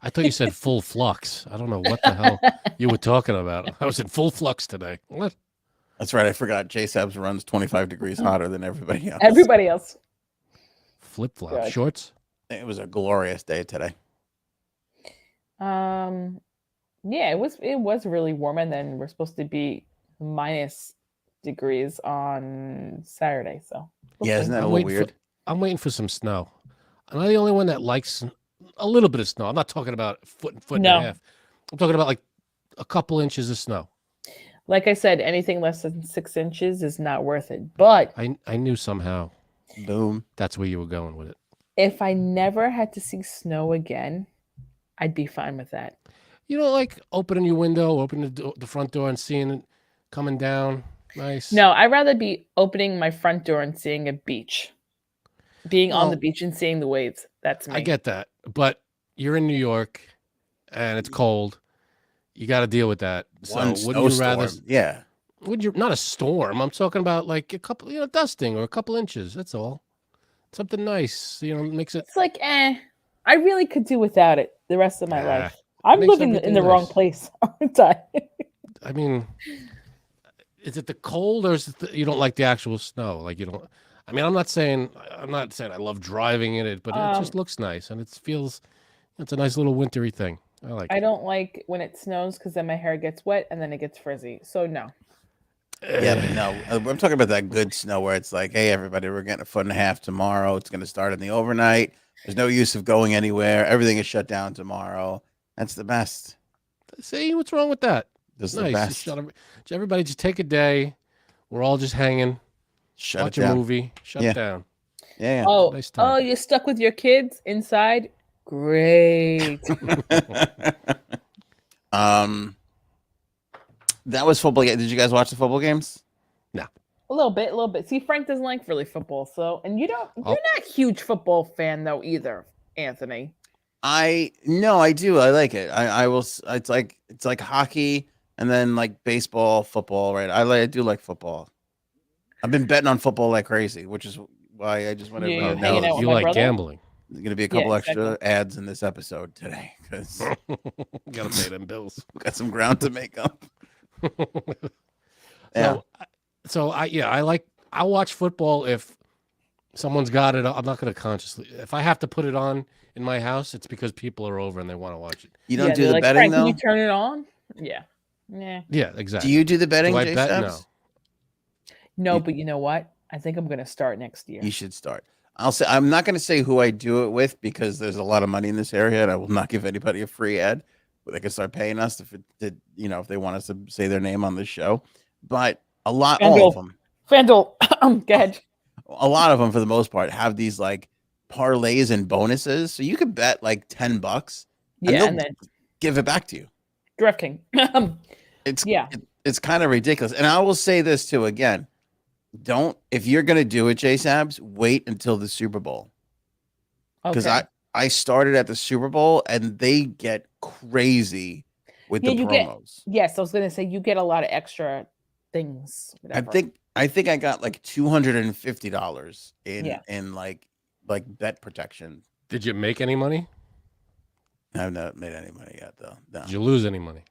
I thought you said full flux. I don't know what the hell you were talking about. I was in full flux today. What? That's right. I forgot. J-Sabs runs 25 degrees hotter than everybody else. Everybody else. Flip flop Good. shorts. It was a glorious day today. Yeah, it was really warm, and then we're supposed to be minus degrees on Saturday. So Yeah, isn't that a little weird? I'm waiting for some snow. Am I the only one that likes a little bit of snow? I'm not talking about a foot and No. a half. I'm talking about like a couple inches of snow. like I said, anything less than 6 inches is not worth it. But I knew somehow Boom. that's where you were going with it. if I never had to see snow again, I'd be fine with that. You know, like opening your window, opening the front door and seeing it coming down. Nice. No, I'd rather be opening my front door and seeing a beach. Being on the Well- beach and seeing the waves. That's me. I get that. But you're in New York and it's cold. You got to deal with that. One So wouldn't you rather? snowstorm. Yeah. Would you not a storm? I'm talking about like a couple, dusting or a couple inches. That's all. Something nice, makes it. It's like, I really could do without it the rest of my Nah, life. I'm makes living in everything the wrong nice. place, aren't I? I mean, is it the cold or is it you don't like the actual snow? Like you don't. I mean, I'm not saying I love driving in it, but it just looks nice and it feels. It's a nice little wintry thing. I like I it. don't like when it snows because then my hair gets wet and then it gets frizzy. So no. Yeah, but no, I'm talking about that good snow where it's like, hey, everybody, we're getting 1.5 feet tomorrow. It's going to start in the overnight. There's no use of going anywhere. Everything is shut down tomorrow. That's the best. See what's wrong with that? This is Nice. the Just best. everybody just take a day. We're all just hanging. Shut Watch it a down. movie. Shut Yeah. it down. Yeah. Oh, Nice time. oh, you're stuck with your kids inside? Great. That was football. Did you guys watch the football games? A little bit. See, Frank doesn't like really football, so you're not a huge football fan though either, Anthony. No, I do. I like it. I will. It's like hockey and then like baseball, football. Right. I do like football. I've been betting on football like crazy, which is why I just want Yeah, to you're know hanging out with You my like brother? gambling. there's going to be a couple Yeah, extra ads in this episode today because Gotta pay them bills. we got some ground to make up. Yeah. I watch football if someone's got it. I'm not going to consciously. If I have to put it on in my house, it's because people are over and they want to watch it. You don't do they're the like, betting Frank, can though. you turn it on? Yeah. Yeah. Yeah, Do exactly. you do the betting, Do I Jay bet? Sabs? No, but you know what? I think I'm gonna start next year. You should start. I'm not going to say who I do it with because there's a lot of money in this area, and I will not give anybody a free ad. But they can start paying us if if they want us to say their name on the show. But all of them, FanDuel, go ahead. a lot of them for the most part have these like parlays and bonuses, so you could bet like $10, Yeah, they'll and then give it back to you. DraftKings. It's Yeah. it's kind of ridiculous. And I will say this too again. If you're gonna do it, J Sabs, wait until the Super Bowl. Because Okay. I started at the Super Bowl and they get crazy with Yeah, the you get- promos. Yes, I was gonna say you get a lot of extra things. Whatever. I think I got like $250 Yeah. in like bet protection. Did you make any money? I have not made any money yet though. No. Did you lose any money?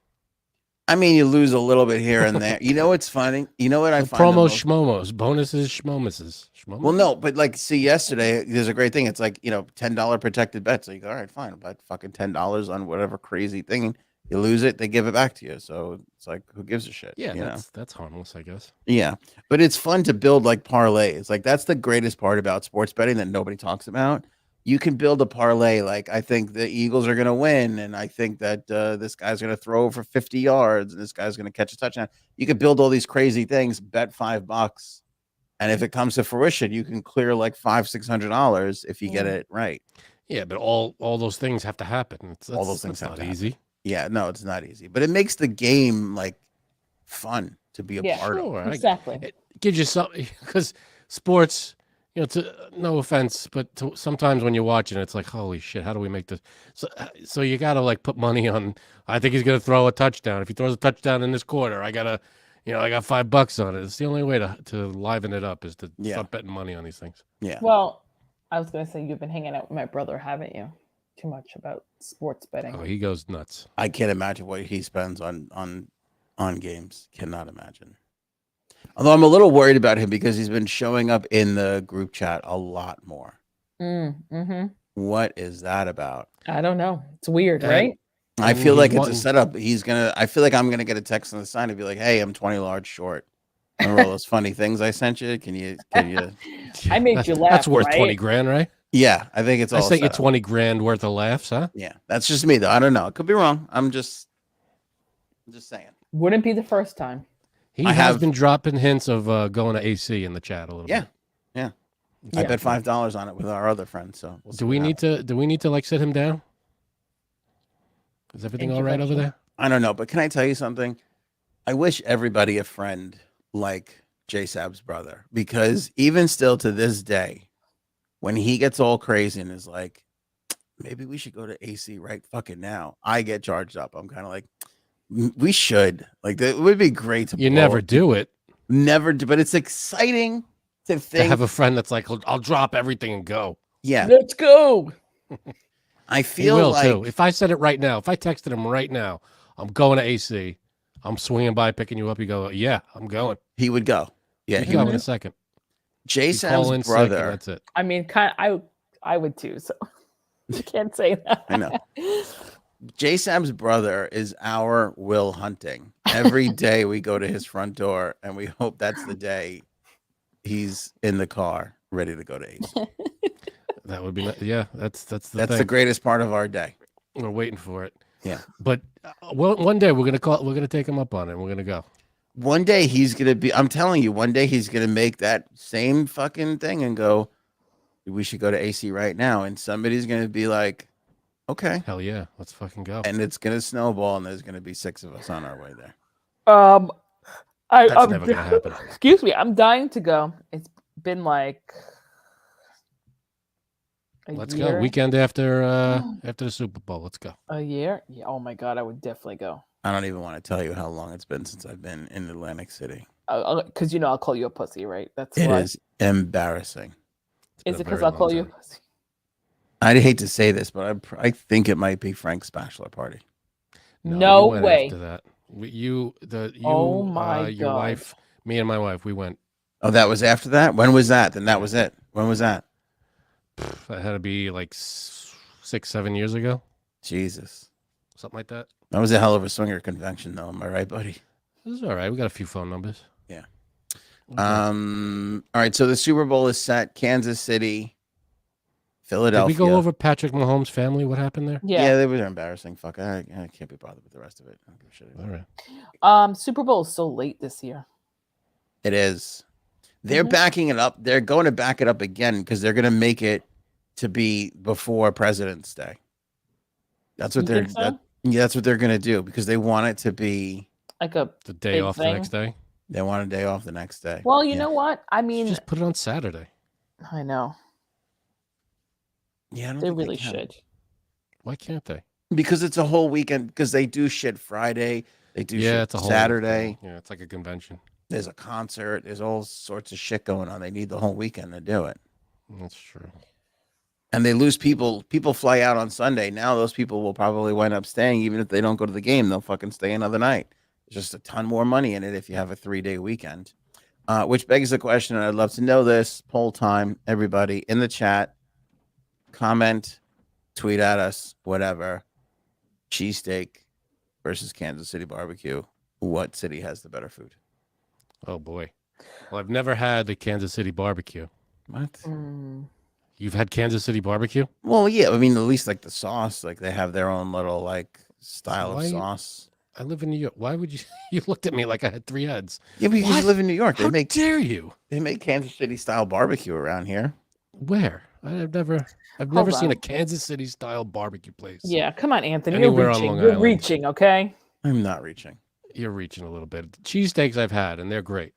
I mean, you lose a little bit here and there. You know what's funny? You know what I The find? the promos, most- schmomos, bonuses, schmomuses. Well, no, but like, see, yesterday there's a great thing. It's like $10 protected bet. So you go, all right, fine, I'll bet fucking $10 on whatever crazy thing. You lose it, they give it back to you. So it's like, who gives a shit? Yeah, you know? that's harmless, I guess. Yeah, but it's fun to build like parlays. Like that's the greatest part about sports betting that nobody talks about. You can build a parlay. Like I think the Eagles are going to win, and I think that this guy's going to throw for 50 yards, and this guy's going to catch a touchdown. You could build all these crazy things. Bet $5, and if it comes to fruition, you can clear like $500-$600 if you get it right. Yeah, but all those things have to happen. All those things that's have not to easy. Yeah, no, it's not easy, but it makes the game like fun to be a Yeah, part of. Sure, exactly. It gives you something because sports, no offense, but sometimes when you're watching, it's like, holy shit, how do we make this? So you got to like put money on. I think he's gonna throw a touchdown. If he throws a touchdown in this quarter, I got $5 on it. It's the only way to liven it up is to start betting money on these things. Yeah. Well, I was gonna say you've been hanging out with my brother, haven't you? Too much about sports betting. Oh, he goes nuts. I can't imagine what he spends on games. Cannot imagine. Although I'm a little worried about him because he's been showing up in the group chat a lot more. Mm-hmm. What is that about? I don't know. It's weird, right? I feel like it's a setup. I feel like I'm gonna get a text on the sign and be like, "Hey, I'm 20 large short. Remember all those funny things I sent you? Can you?" I made you laugh. That's worth right? 20 grand, right? Yeah, I think it's all. I sent you 20 grand worth of laughs, huh? Yeah, that's just me though. I don't know. It could be wrong. I'm just saying. Wouldn't be the first time. He has been dropping hints of going to AC in the chat a little bit. Yeah. I bet $5 on it with our other friends. So do we need to like sit him down? Is everything all right over there? I don't know, but can I tell you something? I wish everybody a friend like J Sab's brother, because even still to this day, when he gets all crazy and is like, maybe we should go to AC right fucking now, I get charged up. I'm kind of like, we should. Like, it would be great to. You never do it. Never do, but it's exciting to think. To have a friend that's like, I'll drop everything and go. Yeah. Let's go. I feel he will like too. If I said it right now, if I texted him right now, I'm going to AC. I'm swinging by, picking you up. You go, yeah, I'm going. He would go. Yeah, he would in a second. J Sam's brother. That's it. I mean, I would too. So you can't say that. I know. J Sam's brother is our Will Hunting. Every day we go to his front door, and we hope that's the day he's in the car, ready to go to AC. That would be, yeah. That's the greatest part of our day. We're waiting for it. Yeah, but one day we're gonna take him up on it. And we're gonna go. One day he's gonna be. I'm telling you, one day he's gonna make that same fucking thing and go, we should go to AC right now, and somebody's gonna be like, okay, hell yeah, let's fucking go. And it's gonna snowball, and there's gonna be 6 of us on our way there. That's never gonna happen. Excuse me, I'm dying to go. It's been like let's go. Weekend after the Super Bowl. Let's go. A year? Yeah. Oh my god, I would definitely go. I don't even want to tell you how long it's been since I've been in Atlantic City. Because I'll call you a pussy, right? That's it is embarrassing. Is it because I'll call you a pussy? I'd hate to say this, but I think it might be Frank's bachelor party. No way. After that, oh my god, your wife, me and my wife, we went. Oh, that was after that. When was that? Then that was it. When was that? That had to be like 6-7 years ago. Jesus, something like that. That was a hell of a swinger convention, though. Am I right, buddy? This is all right. We got a few phone numbers. Yeah. Okay. All right. So the Super Bowl is set. Kansas City, Philadelphia. Did we go over Patrick Mahomes Family? What happened there? Yeah, they were embarrassing. Fuck, I can't be bothered with the rest of it. I don't give a shit. All right. Super Bowl is so late this year. It is. They're backing it up. They're going to back it up again because they're going to make it to be before President's Day. That's what that's what they're going to do because they want it to be like the day off the next day. They want a day off the next day. Well, you know what? I mean, just put it on Saturday. I know. Yeah, they really should. Why can't they? Because it's a whole weekend. Because they do shit Friday. They do shit it's a whole Saturday. Yeah, it's like a convention. There's a concert. There's all sorts of shit going on. They need the whole weekend to do it. That's true. And they lose people. People fly out on Sunday. Now those people will probably wind up staying. Even if they don't go to the game, they'll fucking stay another night. There's just a ton more money in it if you have a 3-day weekend. Which begs the question, and I'd love to know this. Poll time. Everybody in the chat. Comment. Tweet at us. Whatever. Cheesesteak versus Kansas City barbecue. What city has the better food? Oh, boy. Well, I've never had the Kansas City barbecue. What? You've had Kansas City barbecue? Well, yeah. I mean, at least like the sauce. Like they have their own little like style of sauce. I live in New York. Why would you? You looked at me like I had 3 heads. Yeah, because you live in New York. How dare you? They make Kansas City style barbecue around here. Where? I've never seen a Kansas City style barbecue place. Yeah, come on, Anthony. Anywhere you're reaching. on Long You're Island. reaching, okay? I'm not reaching. You're reaching a little bit. Cheesesteaks I've had, and they're great.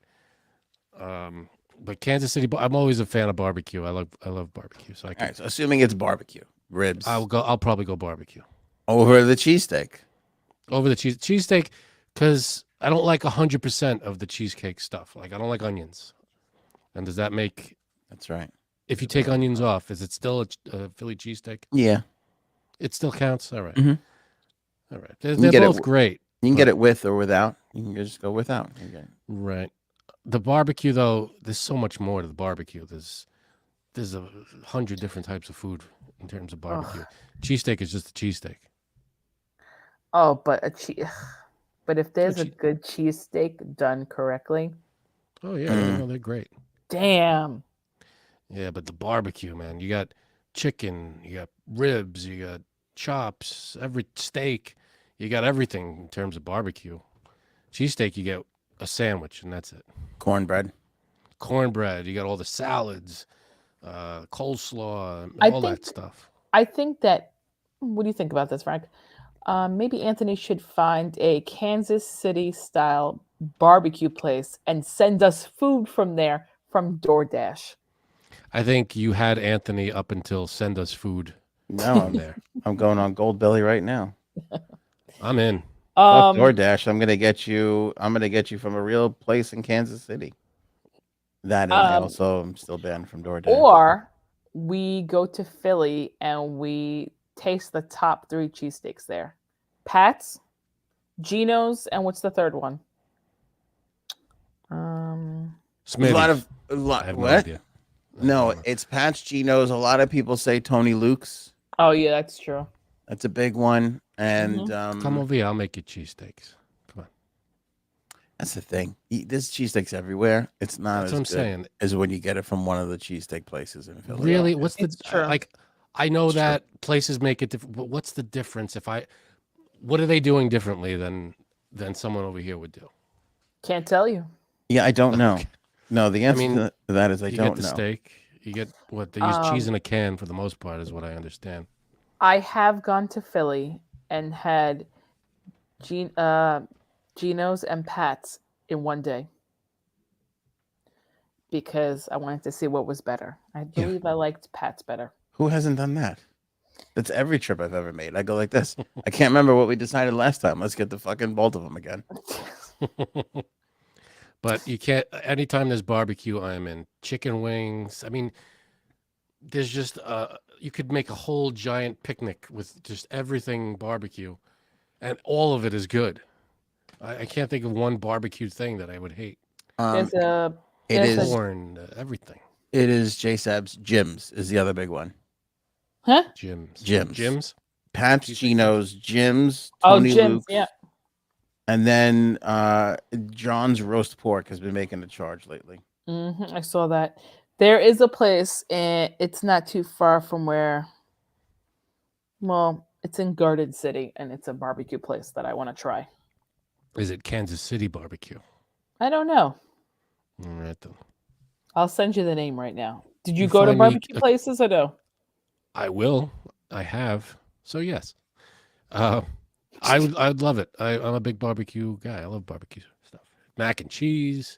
But Kansas City, I'm always a fan of barbecue. I love barbecue. So All right, so assuming it's barbecue, ribs I'll probably go barbecue over the cheesesteak. over the cheesesteak, because I don't like 100% of the cheesecake stuff. Like I don't like onions. And does that make? That's right. If you take onions off, is it still a Philly cheesesteak? Yeah. It still counts. All right. Mhm. All right. They're get it both great. You can get it with or without. You can just go without. Right. The barbecue, though, there's so much more to the barbecue. There's 100 different types of food in terms of barbecue. Cheesesteak is just a cheesesteak. Oh, but but if there's a good cheesesteak done correctly, oh yeah, they're great. Damn. Yeah, but the barbecue, man, you got chicken, you got ribs, you got chops, every steak, you got everything in terms of barbecue. Cheesesteak, you get a sandwich and that's it. Cornbread, you got all the salads, coleslaw, all that stuff. I think that. What do you think about this, Frank? Maybe Anthony should find a Kansas City style barbecue place and send us food from there from DoorDash. I think you had Anthony up until send us food. No, I'm there. I'm going on Goldbelly right now. I'm in. Fuck DoorDash. I'm gonna get you from a real place in Kansas City. That and I also am still banned from DoorDash. Or we go to Philly and we taste the top 3 cheesesteaks there. Pat's, Geno's, and what's the third one? Smitty's. A lot. I have What? no idea. No, it's Pat's, Geno's. A lot of people say Tony Luke's. Oh yeah, that's true. That's a big one. And Come over here, I'll make you cheesesteaks. Come on. That's the thing. There's cheesesteaks everywhere. It's not That's as what I'm good saying. as when you get it from one of the cheesesteak places in Philly. Really? What's the true. like? I know that places make it different, but what's the difference? What are they doing differently than someone over here would do? Can't tell you. Yeah, I don't know. No, the answer to that is I you don't get the know. steak. You get what they use cheese in a can for the most part, is what I understand. I have gone to Philly and had Geno's and Pat's in one day because I wanted to see what was better. I believe I liked Pat's better. Who hasn't done that? That's every trip I've ever made. I go like this. I can't remember what we decided last time. Let's get the fucking both of them again. But you can't. Anytime there's barbecue, I'm in. Chicken wings. I mean, there's just you could make a whole giant picnic with just everything barbecue, and all of it is good. I can't think of one barbecue thing that I would hate. There's corn, everything. It is J-Sab's. Jim's is the other big one. Huh? Jim's. Pat's, Geno's, Jim's, Tony Luke's. Yeah. And then John's roast pork has been making a charge lately. I saw that. There is a place, and it's not too far from where. Well, it's in Garden City, and it's a barbecue place that I want to try. Is it Kansas City barbecue? I don't know. All right then. I'll send you the name right now. Did you go to barbecue places or no? I will. I have. So yes. I'd love it. I'm a big barbecue guy. I love barbecue stuff. Mac and cheese.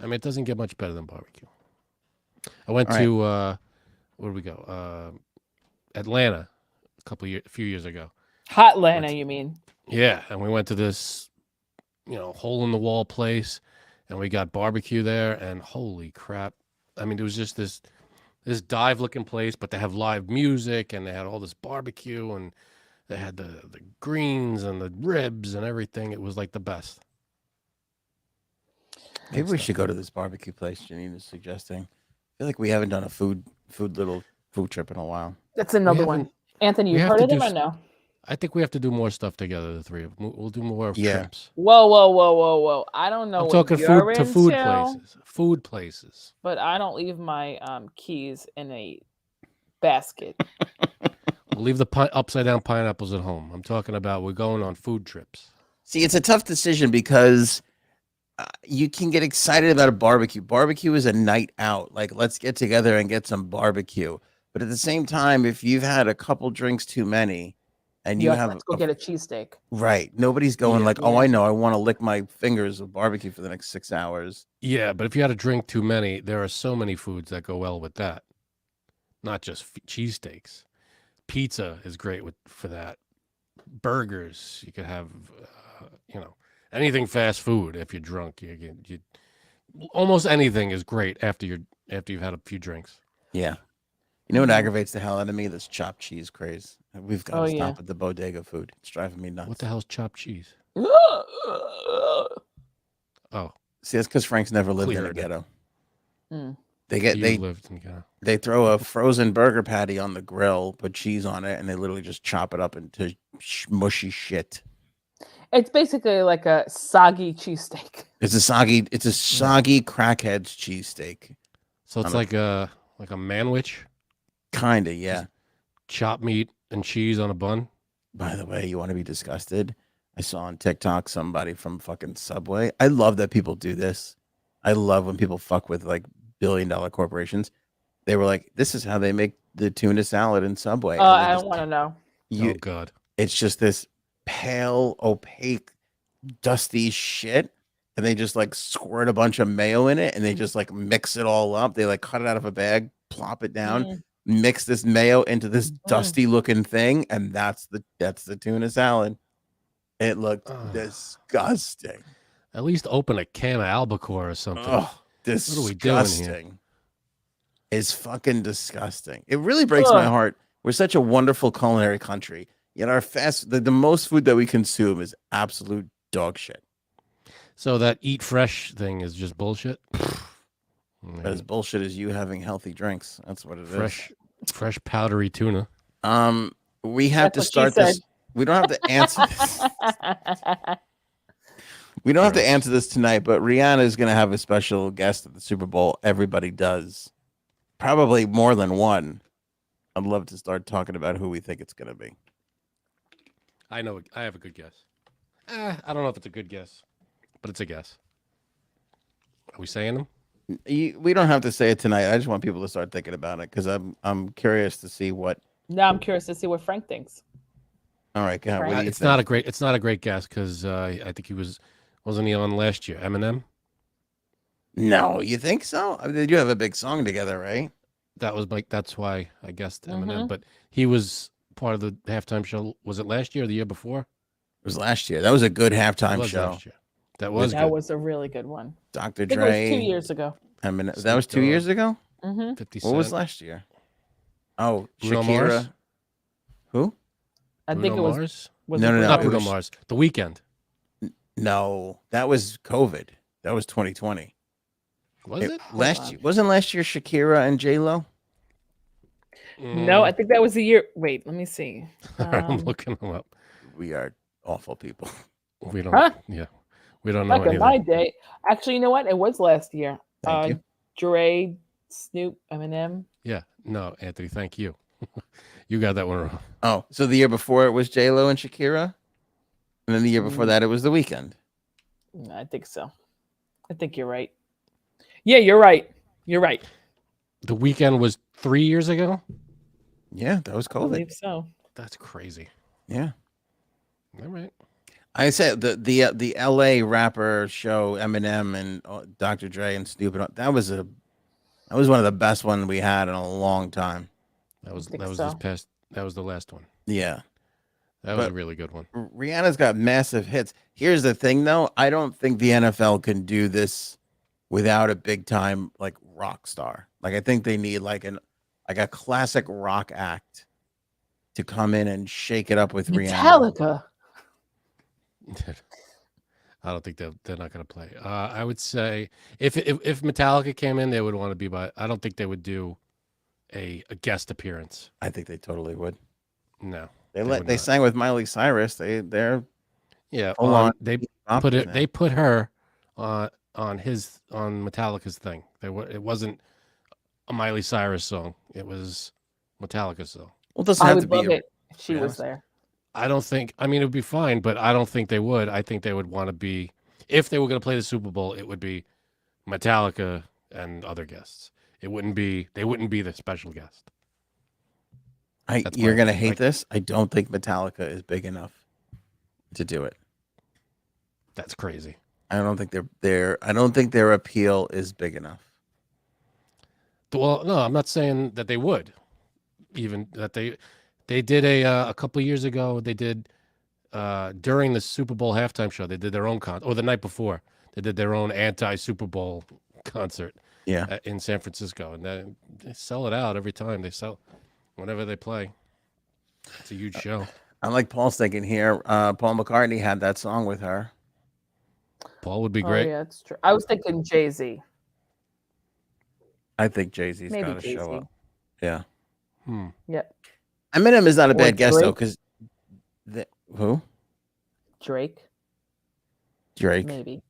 I mean, it doesn't get much better than barbecue. I went to where did we go? Atlanta a few years ago. Hot Atlanta, you mean? Yeah, and we went to this, hole in the wall place, and we got barbecue there, and holy crap! I mean, it was just this dive looking place, but they have live music, and they had all this barbecue, and they had the greens and the ribs and everything. It was like the best. Maybe we should go to this barbecue place Janine is suggesting. I feel like we haven't done a food trip in a while. That's another one. Anthony, you heard of them or no? I think we have to do more stuff together, the three of them. We'll do more trips. Whoa. I don't know I'm what talking you're food into, places. Food places. But I don't leave my keys in a basket. We'll leave the upside down pineapples at home. I'm talking about we're going on food trips. See, it's a tough decision because you can get excited about a barbecue. Barbecue is a night out. Like, let's get together and get some barbecue. But at the same time, if you've had a couple drinks too many and you have let's go get a cheesesteak. right. Nobody's going Yeah. like, oh, I know, I want to lick my fingers with barbecue for the next 6 hours. Yeah, but if you had to drink too many, there are so many foods that go well with that. Not just cheesesteaks. Pizza is great for that. Burgers, you could have, anything fast food. If you're drunk, you almost anything is great after you've had a few drinks. Yeah. You know what aggravates the hell out of me? This chopped cheese craze. We've got to stop with the bodega food. It's driving me nuts. What the hell's chopped cheese? Oh, See, that's because Frank's never lived in a Cleared it. ghetto. Mm. They throw a frozen burger patty on the grill, put cheese on it, and they literally just chop it up into mushy shit. It's basically like a soggy cheesesteak. It's a soggy crackhead's cheesesteak. so it's like a manwich, Kinda, yeah. chopped meat and cheese on a bun. By the way, you want to be disgusted? I saw on TikTok somebody from fucking Subway. I love that people do this. I love when people fuck with like billion-dollar corporations. They were like, "This is how they make the tuna salad in Subway." Oh, I don't want to know. Oh God! It's just this pale, opaque, dusty shit, and they just like squirt a bunch of mayo in it, and they just like mix it all up. They like cut it out of a bag, plop it down, mix this mayo into this dusty-looking thing, and that's the tuna salad. It looked disgusting. At least open a can of albacore or something. Oh, What are we doing here? disgusting. It's fucking disgusting. It really breaks my heart. We're such a wonderful culinary country, yet our the most food that we consume is absolute dog shit. So that eat fresh thing is just bullshit. As bullshit as you having healthy drinks. That's what it is. Fresh powdery tuna. We have to start this. We don't have to answer this. We don't have to answer this tonight, but Rihanna is going to have a special guest at the Super Bowl. Everybody does. Probably more than one. I'd love to start talking about who we think it's going to be. I know. I have a good guess. I don't know if it's a good guess, but it's a guess. Are we saying them? We don't have to say it tonight. I just want people to start thinking about it because I'm curious to see what. Now I'm curious to see what Frank thinks. All right, go ahead. What do you It's think? not a great guess because I think wasn't he on last year? Eminem. No, you think so? I mean, they do have a big song together, right? That's why I guessed Eminem. But he was part of the halftime show. Was it last year or the year before? It was last year. That was a good It halftime was show. last year. That was That good. was a really good one. Dr. I think Dre. it was 2 years ago. Eminem. That was 2 years ago? 50 What was Cent. last year? Oh, Bruno Shakira. Mars? Who? I think it was. Mars? Was No, it no, no. Not it Bruno was- Mars. The Weekend. No, that was COVID. That was 2020. Was it? Last year wasn't last year Shakira and J Lo? No, I think that was the year. Wait, let me see. I'm looking them up. We are awful people. We don't. Huh? Yeah, we don't know Back in anything. my day. Actually, you know what? It was last year. Thank you. Dre, Snoop, Eminem. Yeah, no, Anthony. Thank you. You got that one wrong. Oh, so the year before it was J Lo and Shakira, and then the year before that it was The Weeknd. I think so. I think you're right. Yeah, you're right. You're right. The Weekend was 3 years ago. Yeah, that was I COVID. believe so. That's crazy. Yeah, All right. I said the L.A. rapper show Eminem and Dr. Dre and Snoop. That was one of the best ones we had in a long time. That was think this so. past. That was the last one. Yeah. That was But- a really good one. Rihanna's got massive hits. Here's the thing, though. I don't think the NFL can do this without a big time like rock star. Like I think they need like a classic rock act to come in and shake it up with Rihanna. Metallica. I don't think they're not going to play. I would say if Metallica came in, they would want to be by. I don't think they would do a guest appearance. I think they totally would. No, They would they not. sang with Miley Cyrus. They're Yeah, Hold on. they up put it. now. They put her on Metallica's thing. It wasn't a Miley Cyrus song. It was Metallica's song. Well, it doesn't I have to would be love it if she Yeah. was there. I don't think. I mean, it would be fine, but I don't think they would. I think they would want to be. If they were going to play the Super Bowl, it would be Metallica and other guests. It wouldn't be. They wouldn't be the special guest. You're my- gonna hate like- this. I don't think Metallica is big enough to do it. That's crazy. I don't think I don't think their appeal is big enough. Well, no, I'm not saying that they would. Even that they did a couple of years ago. They did during the Super Bowl halftime show. They did their own or the night before. They did their own anti-Super Bowl concert. Yeah. In San Francisco, and they sell it out every time they sell. Whenever they play, it's a huge show. I like Paul's thinking here. Paul McCartney had that song with her. Paul would be Oh, great. yeah, it's true. I was thinking Jay-Z. I think Jay-Z's Maybe got to show Jay-Z. up. Yeah. Yep. Eminem is not a Or bad guess though, Drake. because who? Drake, Drake. maybe.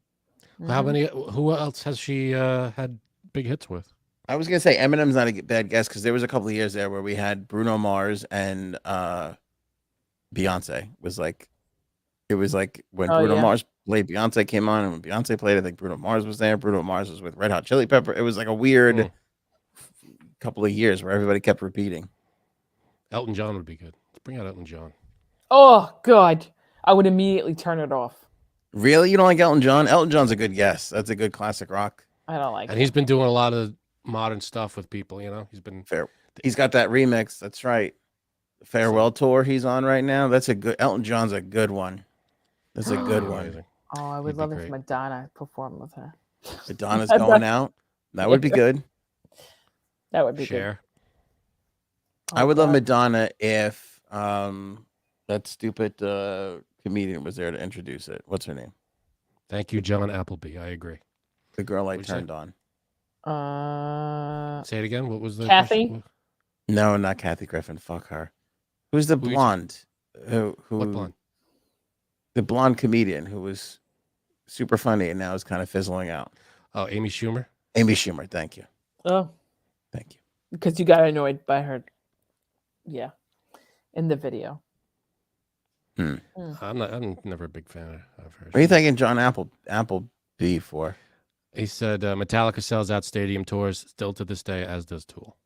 How Mhm. many? Who else has she had big hits with? I was gonna say Eminem's not a bad guess because there was a couple of years there where we had Bruno Mars and Beyonce. It was like when Oh, Bruno yeah. Mars played, Beyonce came on, and when Beyonce played, I think Bruno Mars was there. Bruno Mars was with Red Hot Chili Pepper. It was like a weird couple of years where everybody kept repeating. Elton John would be good. Let's bring out Elton John. Oh God, I would immediately turn it off. Really, you don't like Elton John? Elton John's a good guess. That's a good classic rock. I don't like And it. he's been doing a lot of modern stuff with people. You know, he's been Fair. He's got that remix. That's right. Farewell tour he's on right now. That's a good. Elton John's a good one. That's a good one. amazing. Oh, I would He'd be love if great. Madonna performed with her. Madonna's going out. That would be good. That would be Share. good. I would love God. Madonna if that stupid comedian was there to introduce it. What's her name? Thank you, John Appleby. I agree. The girl I What'd you say? turned on. Say it again. What was the Kathy? question? No, not Kathy Griffin. Fuck her. Who's the Who you- blonde? Who? What blonde? The blonde comedian who was super funny and now is kind of fizzling out. Oh, Amy Schumer. Amy Schumer. Thank you. Oh, Thank you. because you got annoyed by her. Yeah, in the video. I'm never a big fan of her. What are you thinking, John Appleby for? He said Metallica sells out stadium tours still to this day, as does Tool.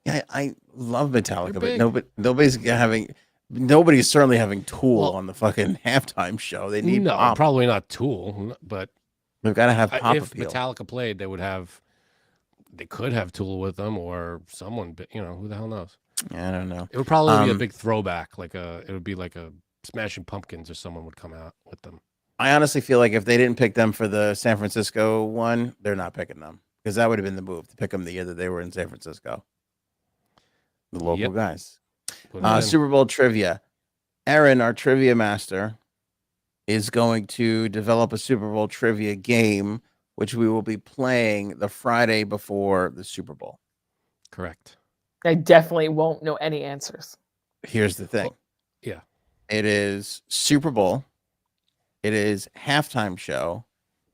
Yeah, I love Metallica, They're but big. nobody's certainly having Tool Well- on the fucking halftime show. They need No, pop. probably not Tool, but They've got to have pop if appeal. Metallica played, they could have Tool with them or someone, but who the hell knows? I don't know. It would probably be a Um, big throwback, it would be like a Smashing Pumpkins or someone would come out with them. I honestly feel like if they didn't pick them for the San Francisco one, they're not picking them because that would have been the move to pick them the year that they were in San Francisco. The local Yep. guys. Put it in. Super Bowl trivia. Aaron, our trivia master, is going to develop a Super Bowl trivia game, which we will be playing the Friday before the Super Bowl. Correct. I definitely won't know any answers. Here's the thing. Yeah. It is Super Bowl. It is halftime show.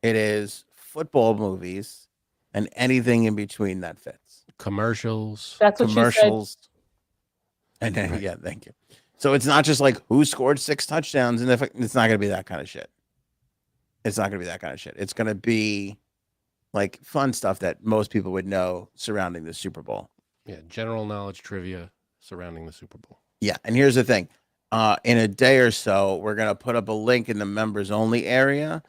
It is football movies and anything in between that fits. Commercials. That's what Commercials. And then, Right. yeah, thank you. So it's not just like who scored 6 touchdowns, and it's not going to be that kind of shit. It's not going to be that kind of shit. It's going to be like fun stuff that most people would know surrounding the Super Bowl. Yeah, general knowledge trivia surrounding the Super Bowl. Yeah, and here's the thing. In a day or so, we're going to put up a link in the members only area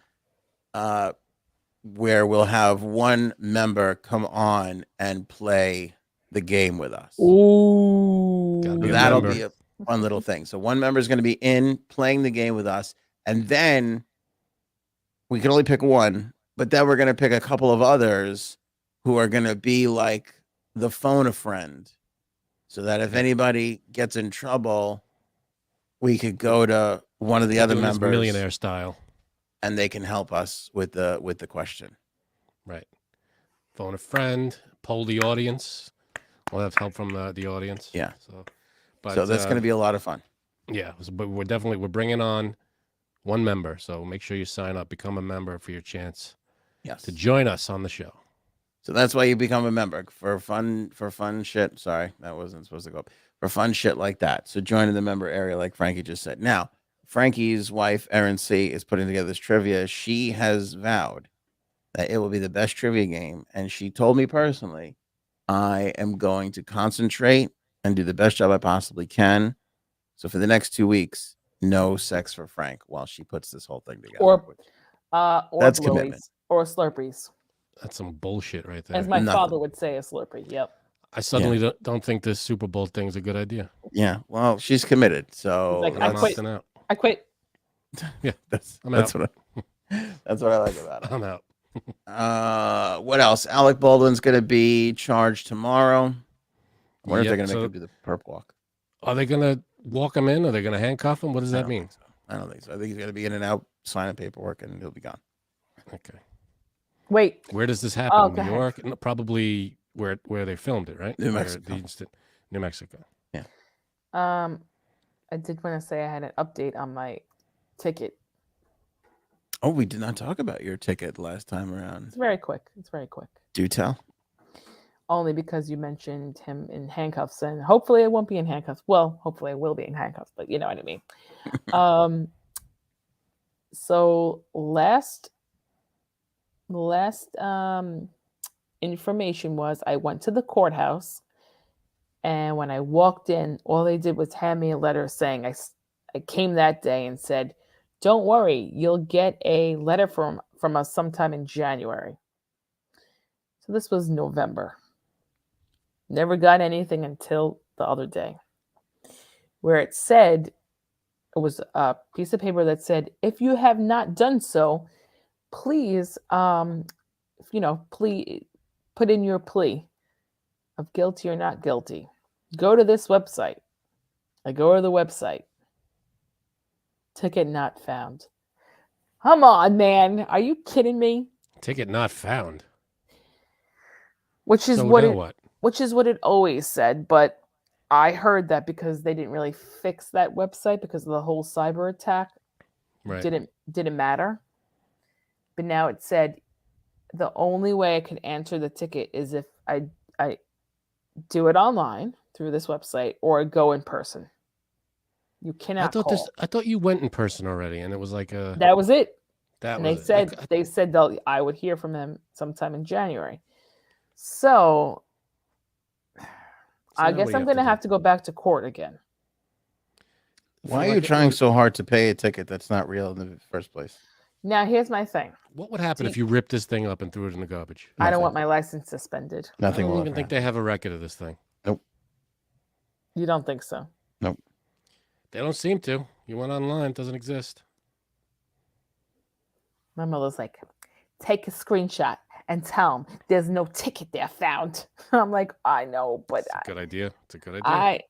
where we'll have one member come on and play the game with us. Ooh. Gotta So be a that'll member. be a fun little thing. So one member is going to be in playing the game with us, and then we can only pick one, but then we're going to pick a couple of others who are going to be like the phone a friend, so that if anybody gets in trouble, we could go to one of the other Doing this members, millionaire style. and they can help us with the question. Right. Phone a friend, poll the audience. We'll have help from the audience. Yeah. So So that's going to be a lot of fun. Yeah, but we're bringing on one member. So make sure you sign up, become a member for your chance Yes. to join us on the show. So that's why you become a member for fun shit. Sorry, that wasn't supposed to go up. For fun shit like that. So join in the member area, like Frankie just said. Now, Frankie's wife, Erin C, is putting together this trivia. She has vowed that it will be the best trivia game, and she told me personally, I am going to concentrate and do the best job I possibly can. So for the next 2 weeks, no sex for Frank while she puts this whole thing together. Or That's blowies, commitment. or slurpees, That's some bullshit right there. as my Nothing. father would say, a slurpee. Yep. I suddenly don't think this Super Bowl thing's a good idea. Yeah, well, she's committed, so He's like, I'm I quit. opting out. I quit. Yeah, that's I'm that's out. that's what I like about it. I'm out. What else? Alec Baldwin's going to be charged tomorrow. I wonder if they're going to make him do the perp walk. Are they going to walk him in? Are they going to handcuff him? What does that mean? I don't think so. I think he's going to be in and out, signing paperwork, and he'll be gone. Okay. Wait. Where does this happen? Oh, New York? No, probably where they filmed it, right? New Mexico. New Mexico. Yeah. I did want to say I had an update on my ticket. Oh, we did not talk about your ticket last time around. It's very quick. It's very quick. Do tell. Only because you mentioned him in handcuffs, and hopefully I won't be in handcuffs. Well, hopefully I will be in handcuffs, but you know what I mean. So last information was I went to the courthouse, and when I walked in, all they did was hand me a letter saying I came that day and said, "Don't worry, you'll get a letter from us sometime in January." So this was November. Never got anything until the other day, where it said, it was a piece of paper that said, "If you have not done so, please, please put in your plea of guilty or not guilty. Go to this website." I go to the website. Ticket not found. Come on, man. Are you kidding me? Ticket not found. Which is So what now it what? which is what it always said, but I heard that because they didn't really fix that website because of the whole cyber attack. Right. Didn't matter. But now it said the only way I could answer the ticket is if I do it online through this website or go in person. You cannot call. I thought you went in person already, and it was like a. That was it. That And was they said I would hear from them sometime in January. So I guess I'm going to have to go back to court again. Why are you trying so hard to pay a ticket that's not real in the first place? Now, here's my thing. What would happen if you ripped this thing up and threw it in the garbage? I don't want my license suspended. Nothing I will don't even ever think they have a record of this thing. Nope. You don't think so? Nope. They don't seem to. You went online, it doesn't exist. My mother's like, take a screenshot and tell them there's no ticket there found. I'm like, I know, but It's a good idea. It's a good idea.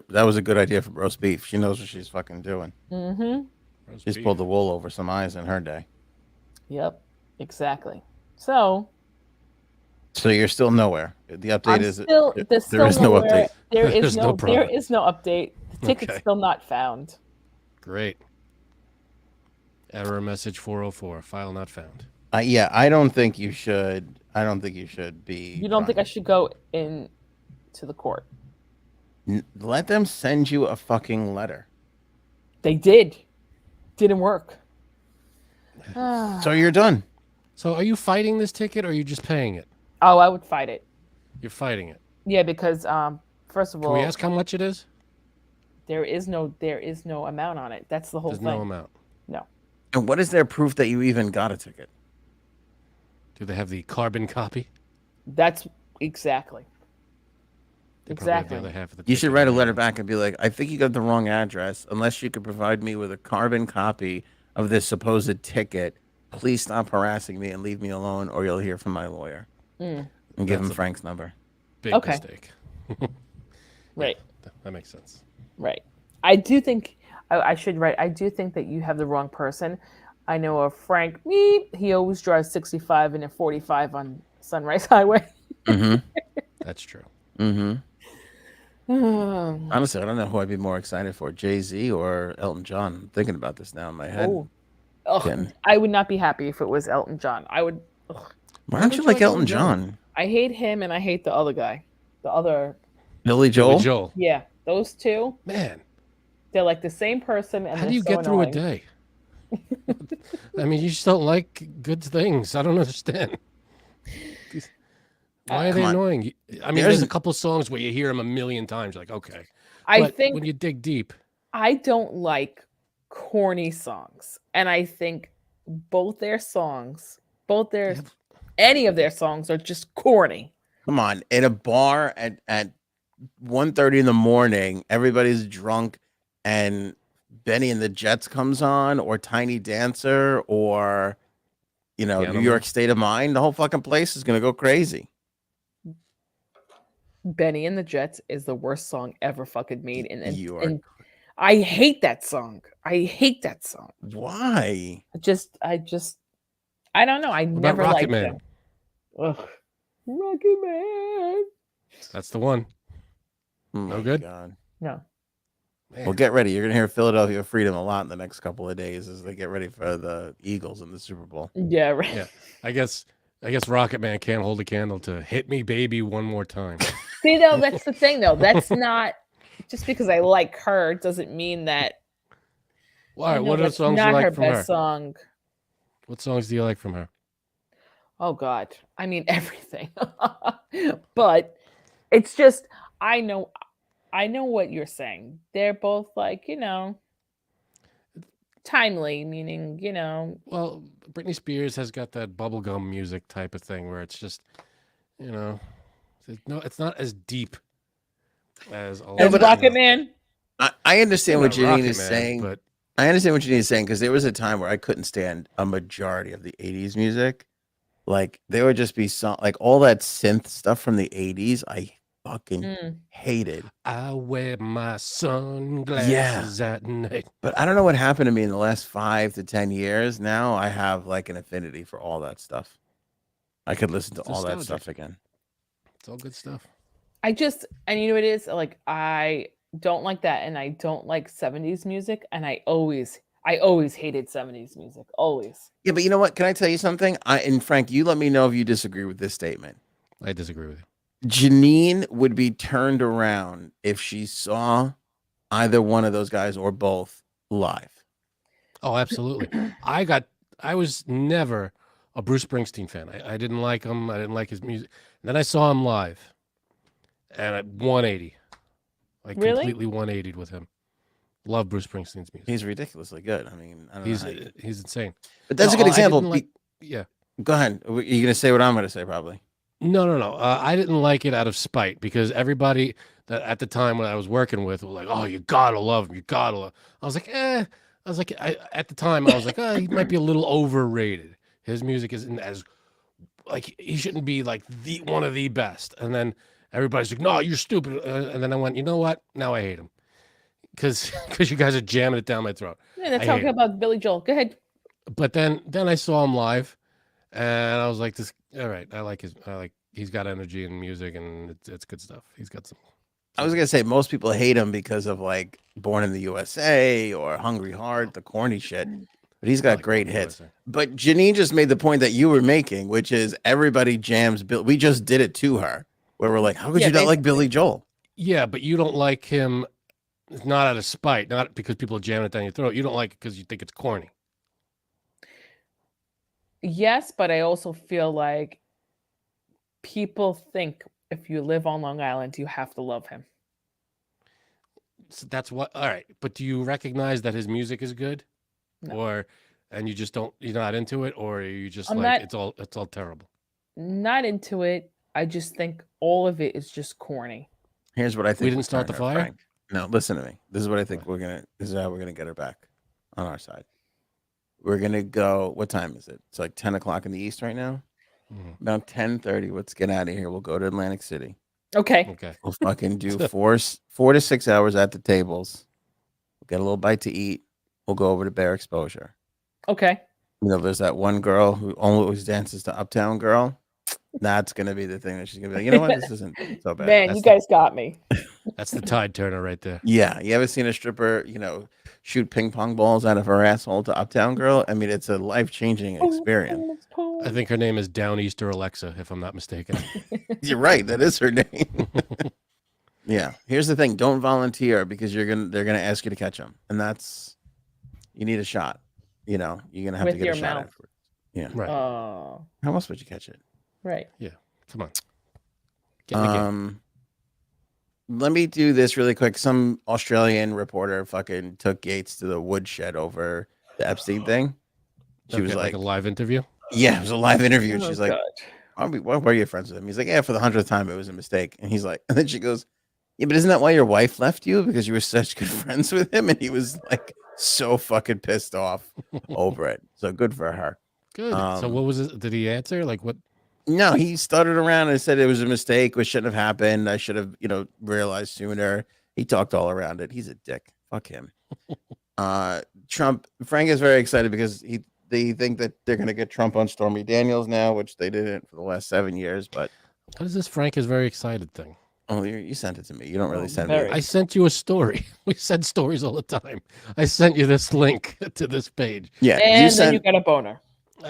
That was a good idea for roast beef. She knows what she's fucking doing. Roast She's beef. pulled the wool over some eyes in her day. Yep, exactly. So you're still nowhere. The update is there is no update. There is There's no problem. there is no update. The ticket's Okay. still not found. Great. Error message 404. File not found. Yeah, I don't think you should. I don't think you should be. You don't think I should go in to the court? Let them send you a fucking letter. They did. Didn't work. So you're done. So are you fighting this ticket or are you just paying it? Oh, I would fight it. You're fighting it. Yeah, because first of all, Can we ask how much it is? there is no amount on it. That's the whole There's thing. no amount. No. And what is their proof that you even got a ticket? Do they have the carbon copy? That's exactly. They probably have Exactly. the other half of the You should ticket. write a letter back and be like, I think you got the wrong address. Unless you could provide me with a carbon copy of this supposed ticket, please stop harassing me and leave me alone, or you'll hear from my lawyer. And give him Frank's number. Big Okay. mistake. Right. That makes sense. Right. I do think I should write. I do think that you have the wrong person. I know of Frank. He always drives 65 and a 45 on Sunrise Highway. That's true. Honestly, I don't know who I'd be more excited for, Jay-Z or Elton John. I'm thinking about this now in my head. Oh. Ugh, Ken. I would not be happy if it was Elton John. I would. Ugh. Why don't you like Elton John? I hate him and I hate the other guy. The other. Billy Joel? Joel. Yeah, those two. Man, They're like the same person. And how do they're you so get through a annoying. day? I mean, you just don't like good things. I don't understand. Why are they Come on. annoying? I mean, there's a couple songs where you hear them a million times, like, okay. I But think when you dig deep, I don't like corny songs, and I think both their songs, any of their songs are just corny. Come on, in a bar at 1:30 in the morning, everybody's drunk, and Benny and the Jets comes on, or Tiny Dancer, or New York State of Mind. The whole fucking place is gonna go crazy. Benny and the Jets is the worst song ever fucking made, You I hate that song. I hate that song. Why? I don't know. I what about never Rocket liked Man? them. Ugh. Rocket Man. That's the one. Oh No my good? God. No. Man. Well, get ready. You're gonna hear Philadelphia Freedom a lot in the next couple of days as they get ready for the Eagles in the Super Bowl. Yeah, right. Yeah. I guess Rocket Man can't hold a candle to Hit Me Baby One More Time. See, though, that's the thing, though. That's not just because I like her doesn't mean that. All right, what are the songs you like from her? Song. What songs do you like from her? Oh God, I mean everything. But it's just I know what you're saying. They're both like timely, meaning Well, Britney Spears has got that bubblegum music type of thing where it's just, it's not as deep as Rocket Man. I understand what Janine is Man, saying. but I understand what Janine is saying because there was a time where I couldn't stand a majority of the 80s music. Like there would just be like all that synth stuff from the 80s. I fucking hated. I wear my sunglasses at night. But I don't know what happened to me in the last 5 to 10 years. Now I have like an affinity for all that stuff. I could listen to all that stuff again. It's all good stuff. And you know what it is? Like I don't like that, and I don't like 70s music, and I always hated 70s music. Always. Yeah, but you know what? Can I tell you something? And Frank, you let me know if you disagree with this statement. I disagree with you. Janine would be turned around if she saw either one of those guys or both live. Oh, absolutely. I was never a Bruce Springsteen fan. I didn't like him. I didn't like his music. And then I saw him live, and at 180, like Really? completely 180'd with him. Love Bruce Springsteen's music. He's ridiculously good. I mean, I don't know he's insane. But that's a good example. Yeah. Go ahead. Are you going to say what I'm going to say? Probably. No. I didn't like it out of spite because everybody that at the time when I was working with were like, "Oh, you gotta love him. You gotta love." I was like, at the time I was like, he might be a little overrated. His music isn't as like he shouldn't be like one of the best. And then everybody's like, "No, you're stupid." And then I went, you know what? Now I hate him because you guys are jamming it down my throat. Yeah, they're talking about Billy Joel. Go ahead. But then I saw him live, and I was like, "This, all right. He's got energy and music, and it's good stuff. He's got some." I was gonna say most people hate him because of like Born in the USA or Hungry Heart, the corny shit. But he's got great hits. But Janine just made the point that you were making, which is everybody jams Bill. We just did it to her, where we're like, "How could you not like Billy Joel?" Yeah, but you don't like him, not out of spite, not because people jam it down your throat. You don't like it because you think it's corny. Yes, but I also feel like people think if you live on Long Island, you have to love him. So that's what. All right, but do you recognize that his music is good, and you just don't? You're not into it, or are you just it's all terrible? Not into it. I just think all of it is just corny. Here's what I think. We didn't start the fire. Frank. No, listen to me. This is what I think This is how we're gonna get her back on our side. We're gonna go. What time is it? It's like 10 o'clock in the East right now. About 10:30. Let's get out of here. We'll go to Atlantic City. Okay. We'll fucking do 4 to 6 hours at the tables. We'll get a little bite to eat. We'll go over to Bear Exposure. Okay. There's that one girl who always dances to Uptown Girl. That's gonna be the thing that she's gonna be like, you know what? This isn't so bad. Man, you guys got me. That's the tide turner right there. Yeah. You ever seen a stripper, shoot ping pong balls out of her asshole to Uptown Girl? I mean, it's a life-changing experience. I think her name is Downeaster Alexa, if I'm not mistaken. You're right. That is her name. Yeah. Here's the thing. Don't volunteer because they're gonna ask you to catch them, and you need a shot. You're gonna have to get a shot afterwards. Yeah. Right. How else would you catch it? Right. Yeah. Come on. Get in the game. Let me do this really quick. Some Australian reporter fucking took Gates to the woodshed over the Epstein thing. She was like a live interview. yeah, it was a live interview. And Oh, she's like, why were you friends with him? He's like, yeah, for the 100th time, it was a mistake. And he's like, and then she goes, yeah, but isn't that why your wife left you? Because you were such good friends with him? And he was like so fucking pissed off over it. So good for her. Good. So what was it? Did he answer? Like what? No, he stuttered around and said it was a mistake, which shouldn't have happened. I should have, realized sooner. He talked all around it. He's a dick. Fuck him. Frank is very excited because they think that they're going to get Trump on Stormy Daniels now, which they didn't for the last 7 years. But what is this Frank is very excited thing? oh, you sent it to me. You don't really send it. I sent you a story. We send stories all the time. I sent you this link to this page. Yeah, and then you got a boner.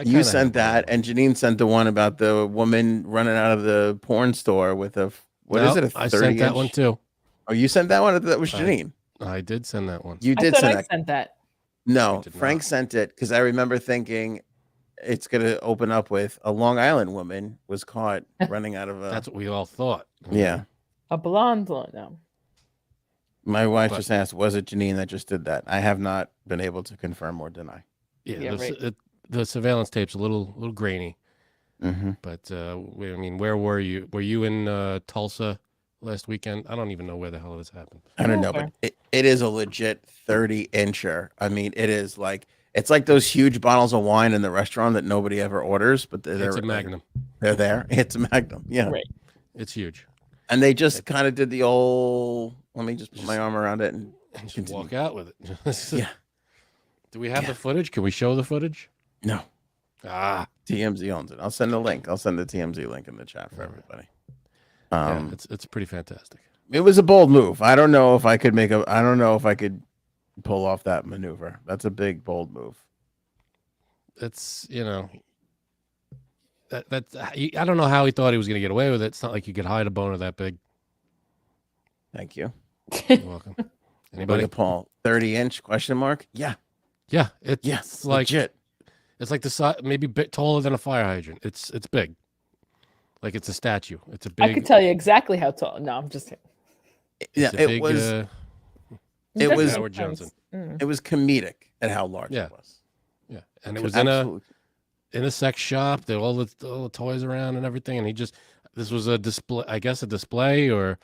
You sent that, and Janine sent the one about the woman running out of the porn store with a is it? A 30 I sent that one too. Oh, you sent that one? That was Janine. I did send that one. You did send that. No, Frank sent it because I remember thinking it's going to open up with a Long Island woman was caught running out of a. That's what we all thought. Yeah. A blonde one. No. My wife just asked, was it Janine that just did that? I have not been able to confirm or deny. Yeah, the surveillance tape's a little grainy. Mm-hmm. But where were you? Were you in Tulsa last weekend? I don't even know where the hell this happened. I don't know, but it is a legit 30-incher. I mean, it's like those huge bottles of wine in the restaurant that nobody ever orders, but it's a Magnum. They're there. It's a Magnum. Yeah, right. It's huge. And they just kind of did the old. Let me just put my arm around it and just walk out with it. Yeah. Do we have the footage? Can we show the footage? No. TMZ owns it. I'll send a link. I'll send the TMZ link in the chat for everybody. It's pretty fantastic. It was a bold move. I don't know if I could pull off that maneuver. That's a big, bold move. It's I don't know how he thought he was going to get away with it. It's not like you could hide a boner that big. Thank you. You're welcome. Anybody? Look at Paul. 30-inch question mark? Yeah. Yeah. It's like legit. It's like the size, maybe a bit taller than a fire hydrant. It's big. Like it's a statue. It's a big. I could tell you exactly how tall. No, I'm just kidding. Yeah, it was. It was Howard Johnson. It was comedic at how large it was. Yeah, and it was in a sex shop. There were all the toys around and everything. And this was a display. I guess a display or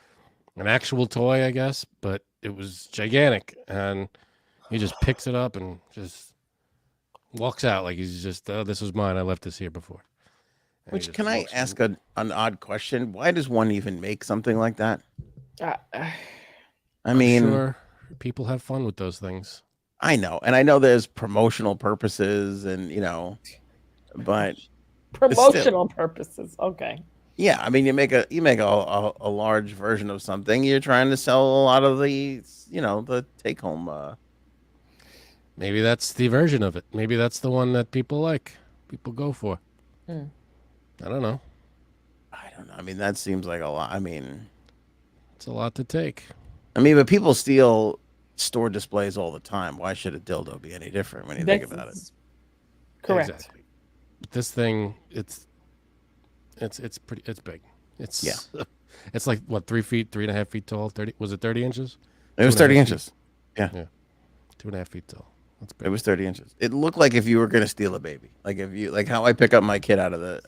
an actual toy. I guess, but it was gigantic, and he just picks it up and just walks out like he's just, this was mine. I left this here before. And which, can I ask an odd question? Why does one even make something like that? I mean, sure people have fun with those things. I know. And I know there's promotional purposes and, but promotional purposes. Okay. Yeah. I mean, you make a large version of something. You're trying to sell a lot of the, the take home, maybe that's the version of it. Maybe that's the one that people like. People go for. I don't know. I mean, that seems like a lot. I mean, it's a lot to take. I mean, but people steal store displays all the time. Why should a dildo be any different when you think about it? Correct. Exactly. But this thing, it's big. It's like what, 3.5 feet tall. 30? Was it 30 inches? It was 30 inches. Yeah. 2.5 feet tall. That's big. It was 30 inches. It looked like if you were gonna steal a baby, like how I pick up my kid out of the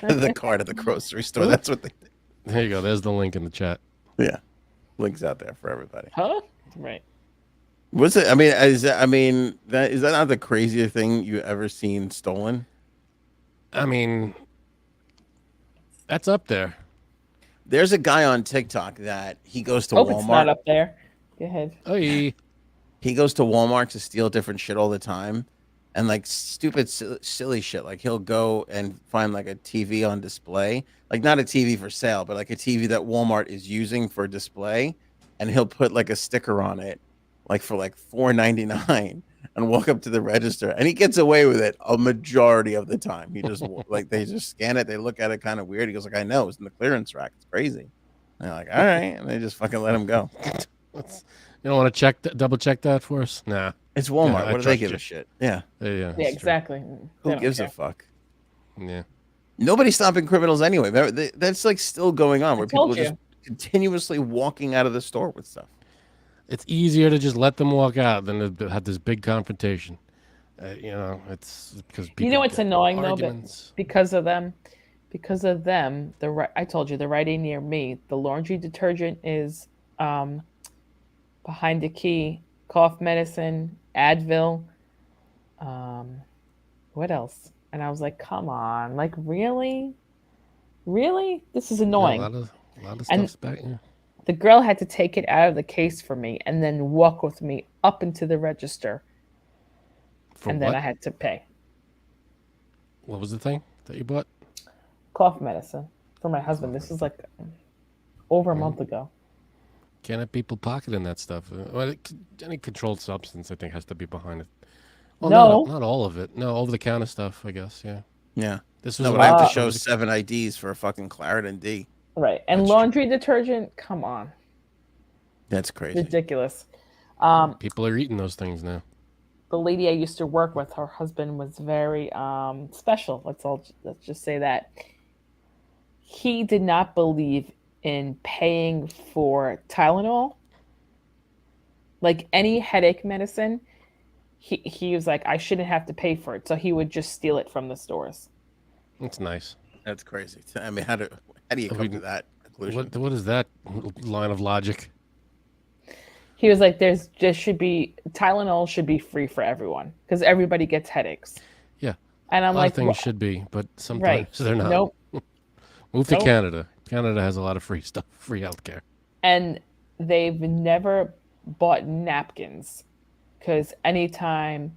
the cart at the grocery store. That's what they did. There you go. There's the link in the chat. Yeah, links out there for everybody. Huh? Right. Was it? I mean, is that not the craziest thing you ever seen stolen? I mean, that's up there. There's a guy on TikTok that he goes to Walmart. It's not up there. Go ahead. He goes to Walmart to steal different shit all the time, and like stupid, silly shit. Like he'll go and find like a TV on display, like not a TV for sale, but like a TV that Walmart is using for display, and he'll put like a sticker on it, like for like $4.99, and walk up to the register, and he gets away with it a majority of the time. He just like they just scan it, they look at it kind of weird. He goes like, I know, it's in the clearance rack. It's crazy. And they're like, all right, and they just fucking let him go. You don't want to double check that for us? Nah. It's Walmart. What do they give a shit? Yeah. Yeah, exactly. Who gives a fuck? Yeah. Nobody's stopping criminals anyway. That's like still going on, where people told are just you. continuously walking out of the store with stuff. It's easier to just let them walk out than to have this big confrontation. It's because people. You know what's get annoying though, but arguments. because of them, I told you the writing near me, the laundry detergent is behind the key, cough medicine, Advil, what else? And I was like, come on, like really? Really? This is Yeah, annoying. a lot of And stuff's back. Yeah. the girl had to take it out of the case for me and then walk with me up into the register. For and what? then I had to pay. What was the thing that you bought? Cough medicine for my husband. This is like over a month ago. Can't have people pocketing that stuff. Any controlled substance, I think, has to be behind it. Well, No. not all of it. No, over the counter stuff, I guess. Yeah. Yeah. This was No, but I have to lot. show 7 IDs for a fucking Claritin D. Right. And That's laundry detergent, come on. That's crazy. Ridiculous. People are eating those things now. The lady I used to work with, her husband was very special. Let's just say that. He did not believe in paying for Tylenol. Like any headache medicine, he was like, I shouldn't have to pay for it. So he would just steal it from the stores. It's nice. That's crazy. I mean, how do you come to that conclusion? What is that line of logic? He was like, Tylenol should be free for everyone because everybody gets headaches. Yeah. And I'm A lot like, of things "Well, should be, but sometimes right. they're not. Nope. Move to Nope. Canada. Canada has a lot of free stuff, free healthcare. And they've never bought napkins because anytime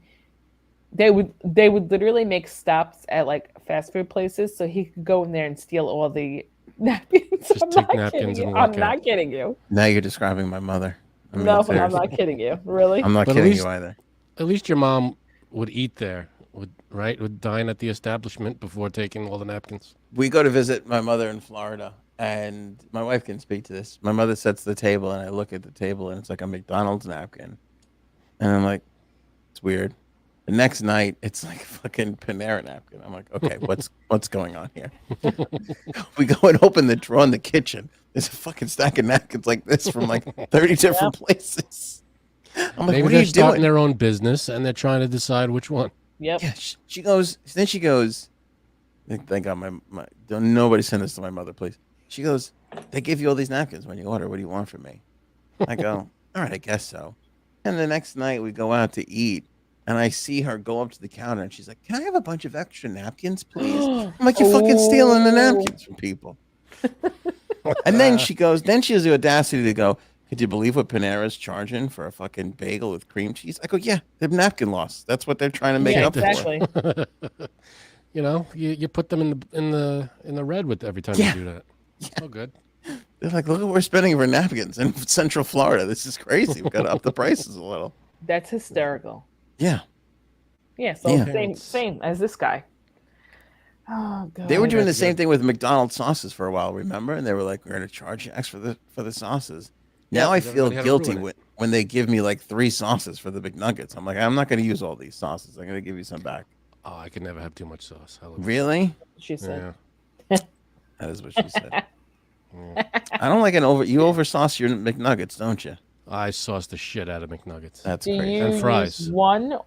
they would literally make stops at like fast food places so he could go in there and steal all the napkins. Just I'm take not napkins kidding you. and I'm walk not out. kidding you. Now you're describing my mother. I mean, No, I'm seriously. not kidding you. Really? I'm not But at kidding least- you either. At least your mom would eat there, would dine at the establishment before taking all the napkins. We go to visit my mother in Florida, and my wife can speak to this. My mother sets the table, and I look at the table, and it's like a McDonald's napkin. And I'm like, it's weird. The next night, it's like a fucking Panera napkin. I'm like, okay, what's going on here? We go and open the drawer in the kitchen. There's a fucking stack of napkins like this from like 30 different places. I'm like, Maybe what are they're you starting doing? their own business and they're trying to decide which one. Yep. Yeah, she goes. Then she goes. Thank God, my don't nobody send this to my mother, please. She goes. They give you all these napkins when you order. What do you want from me? I go. All right, I guess so. And the next night we go out to eat, and I see her go up to the counter, and she's like, "Can I have a bunch of extra napkins, please?" I'm like, "You're fucking stealing the napkins from people." And then she goes. Then she has the audacity to go, could you believe what Panera's charging for a fucking bagel with cream cheese? I go, yeah, they're napkin loss. That's what they're trying to make Yeah, up exactly. for. You know, you put them in the red with every time Yeah. you do that. Oh, good. They're like, look what we're spending for napkins in Central Florida. This is crazy. We've got to up the prices a little. That's hysterical. Yeah. Yeah, so Yeah. same as this guy. Oh god. They were doing the that's same good. thing with McDonald's sauces for a while, remember? And they were like, we're going to charge you extra for the sauces. Now I 'cause feel everybody had to guilty ruin it. when they give me like 3 sauces for the McNuggets. I'm like, I'm not going to use all these sauces. I'm going to give you some back. Oh, I could never have too much sauce. I love Really? She said. Yeah. That is what she said. I don't like you oversauce your McNuggets, don't you? I sauce the shit out of McNuggets. That's Do crazy. you And fries. use one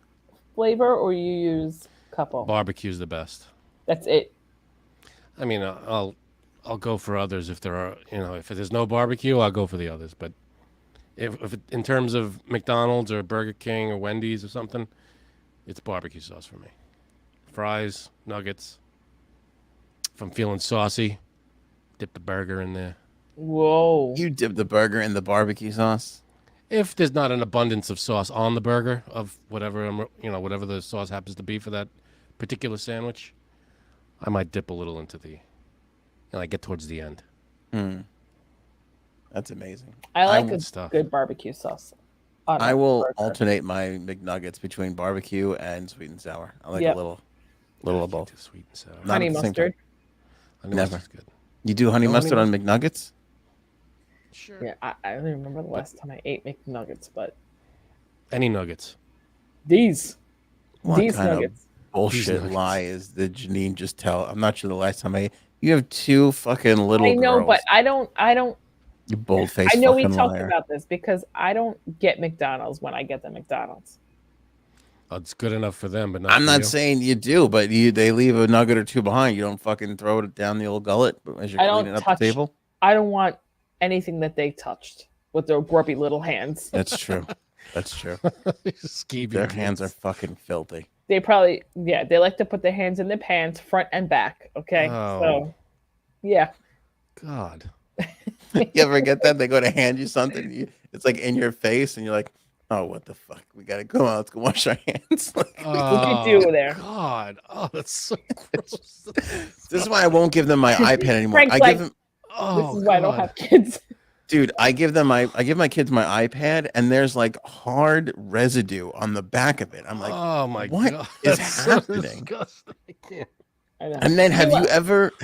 flavor or you use a couple? Barbecue's the best. That's it. I mean, I'll go for others if there are, if there's no barbecue, I'll go for the others. But if in terms of McDonald's or Burger King or Wendy's or something, it's barbecue sauce for me. Fries, nuggets. If I'm feeling saucy, dip the burger in there. Whoa. You dip the burger in the barbecue sauce? If there's not an abundance of sauce on the burger of whatever whatever the sauce happens to be for that particular sandwich, I might dip a little into get towards the end. That's amazing. I like would a stuff. good barbecue sauce. on I a will burger. alternate my McNuggets between barbecue and sweet and sour. I like Yep. a little I of can't both. do sweet and sour. Not Honey at the same mustard. Honey Never. mustard's good. You do honey No honey mustard on McNuggets? Sure. Yeah, I don't even remember the last time I ate McNuggets, but Any nuggets. these What these kind nuggets. bullshit nuggets. lie is the Janine just tell. I'm not sure the last time you have two fucking little I know, girls. but I don't. You bold-faced I know we fucking talked liar. about this because I don't get McDonald's when I get the McDonald's. Oh, it's good enough for them, but not I'm for not you. saying you do, but they leave a nugget or two behind. You don't fucking throw it down the old gullet as you're I cleaning don't up the touch. table. I don't want anything that they touched with their grubby little hands. That's true. That's true. Skeevy Their kids. hands are fucking filthy. They probably, they like to put their hands in their pants, front and back. Okay, Oh. so yeah. God. You ever get that? They go to hand you something, it's like in your face, and you're like, "Oh, what the fuck? We gotta go on. Let's go wash our hands." Like, What'd you do there? God. Oh, that's so gross. this is why I won't give them my iPad anymore. Frank's I like, give them, Oh, this is why I don't God. have kids. dude. I give my kids my iPad, and there's like hard residue on the back of it. I'm like, Oh my what God. is That's so happening? disgusting. I can't. I know. And then You have know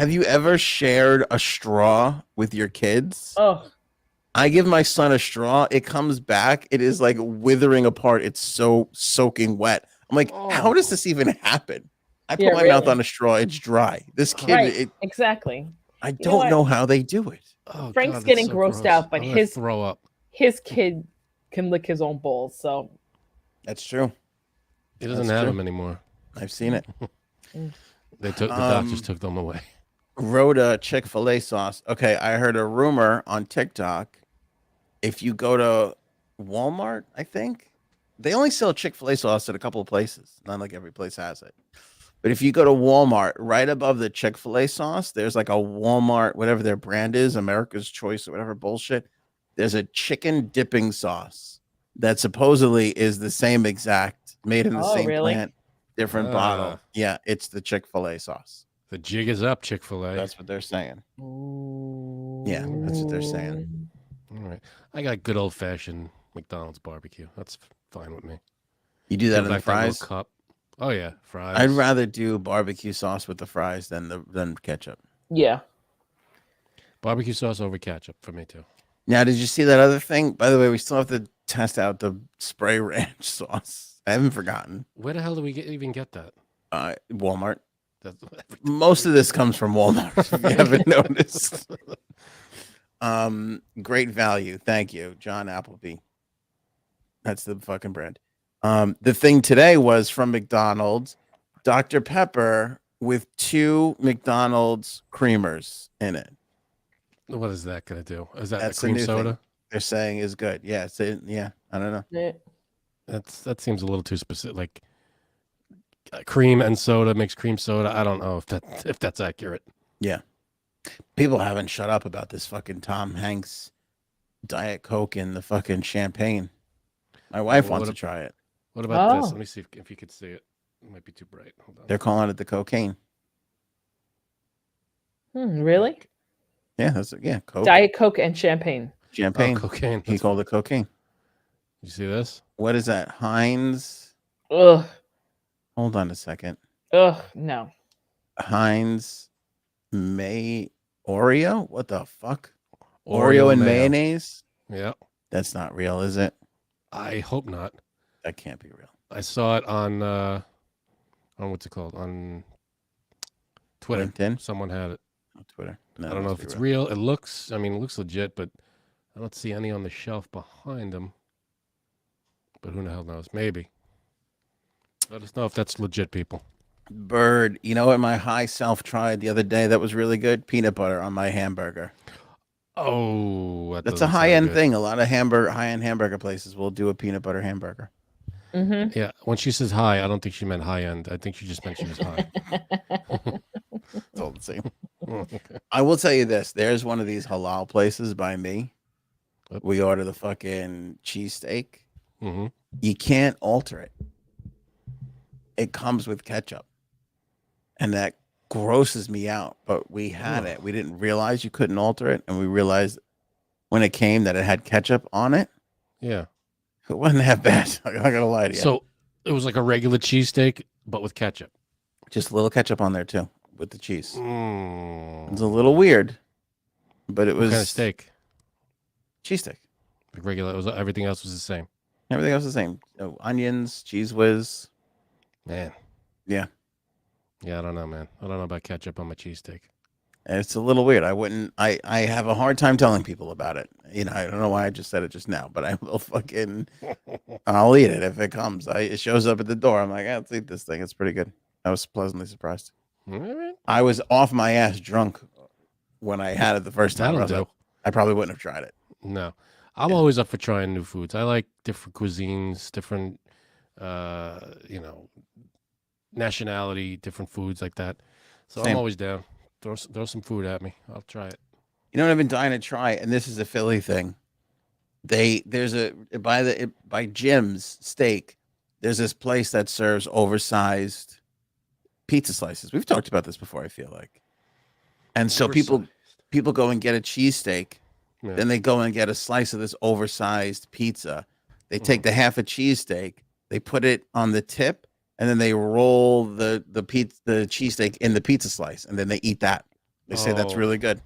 you what? ever shared a straw with your kids? Oh, I give my son a straw. It comes back. It is like withering apart. It's so soaking wet. I'm like, how does this even happen? I put Yeah, my mouth really. on a straw. It's dry. This kid, right. Exactly. I know don't what? know how they do it. Oh, Frank's God, that's getting so grossed gross. out, but I'm gonna his throw up. kid can lick his own balls. So That's true. He doesn't That's have true. them anymore. I've seen it. They took the doctors took them away. Rhoda Chick-fil-A sauce. Okay, I heard a rumor on TikTok. If you go to Walmart, I think they only sell Chick-fil-A sauce at a couple of places. Not like every place has it. But if you go to Walmart, right above the Chick-fil-A sauce, there's like a Walmart, whatever their brand is, America's Choice or whatever bullshit. There's a chicken dipping sauce that supposedly is the same exact, made in the same really? plant, different bottle. Yeah, it's the Chick-fil-A sauce. The jig is up, Chick-fil-A. That's what they're saying. Yeah, that's what they're saying. All right. I got good old-fashioned McDonald's barbecue. That's fine with me. You do that Peel in the back that little fries? cup. Oh, yeah, fries. I'd rather do barbecue sauce with the fries than ketchup. yeah. Barbecue sauce over ketchup for me, too. Now, did you see that other thing? By the way, we still have to test out the spray ranch sauce. I haven't forgotten. Where the hell do we even get that? Walmart. That's, Most of this comes from Walmart, if you haven't noticed. Great value. Thank you, John Appleby. That's the fucking brand. The thing today was from McDonald's, Dr. Pepper with 2 McDonald's creamers in it. What is that going to do? Is that That's the the cream new soda? thing they're saying is good. Yeah, yeah. I don't know. Yeah. That seems a little too specific. Like cream and soda makes cream soda. I don't know if that's accurate. Yeah. People haven't shut up about this fucking Tom Hanks Diet Coke and the fucking champagne. My wife wants to try it. What about this? Oh. Let me see if you could see it. It might be too bright. Hold on. They're calling it the cocaine. Really? Yeah, Coke. Diet Coke and champagne. Champagne. Oh, cocaine. He called it cocaine. You see this? What is that? Heinz. Ugh. Hold on a second. Ugh. No. Heinz Oreo? What the fuck? Oreo and mayo. mayonnaise? Yeah. That's not real, is it? I hope not. That can't be real. I saw it on what's it called? On Twitter. LinkedIn? Someone had it. On Twitter. No, I don't know if it's real. It looks legit, but I don't see any on the shelf behind them. But who the hell knows? Maybe. Let us know if that's legit, people. Bird. You know what my high self tried the other day that was really good? Peanut butter on my hamburger. Oh, That's a high-end thing. A lot of high-end hamburger places will do a peanut butter hamburger. Mm-hmm. Yeah, when she says high, I don't think she meant high-end. I think she just meant she was high. It's all the same. Okay. I will tell you this. There's one of these halal places by me. Yep. We order the fucking cheesesteak. Mm-hmm. You can't alter it. It comes with ketchup. And that grosses me out. But we had it. We didn't realize you couldn't alter it. And we realized when it came that it had ketchup on it. Yeah. It wasn't that bad. I'm not going to lie to you. So it was like a regular cheesesteak, but with ketchup. Just a little ketchup on there too with the cheese. Mm. It's a little weird. But it What was kind of steak? cheesesteak. Like regular. Everything else was the same. Everything else is the same. Onions, cheese whiz. Man. Yeah. Yeah, I don't know, man. I don't know about ketchup on my cheesesteak. It's a little weird. I have a hard time telling people about it. I don't know why I just said it just now, but I will I'll eat it if it comes. It shows up at the door. I'm like, let's eat this thing. It's pretty good. I was pleasantly surprised. All right. I was off my ass drunk when I had it the first time. That'll do. I probably wouldn't have tried it. No, I'm always up for trying new foods. I like different cuisines, different, nationality, different foods like that. So Same. I'm always down. Throw some food at me. I'll try it. You know what I've been dying to try, and this is a Philly thing. By Jim's Steak, there's this place that serves oversized pizza slices. We've talked about this before, I feel like. And so people go and get a cheesesteak, Yeah. then they go and get a slice of this oversized pizza. They take the half a cheesesteak, they put it on the tip, and then they roll the cheesesteak in the pizza slice, and then they eat that. They say that's really good.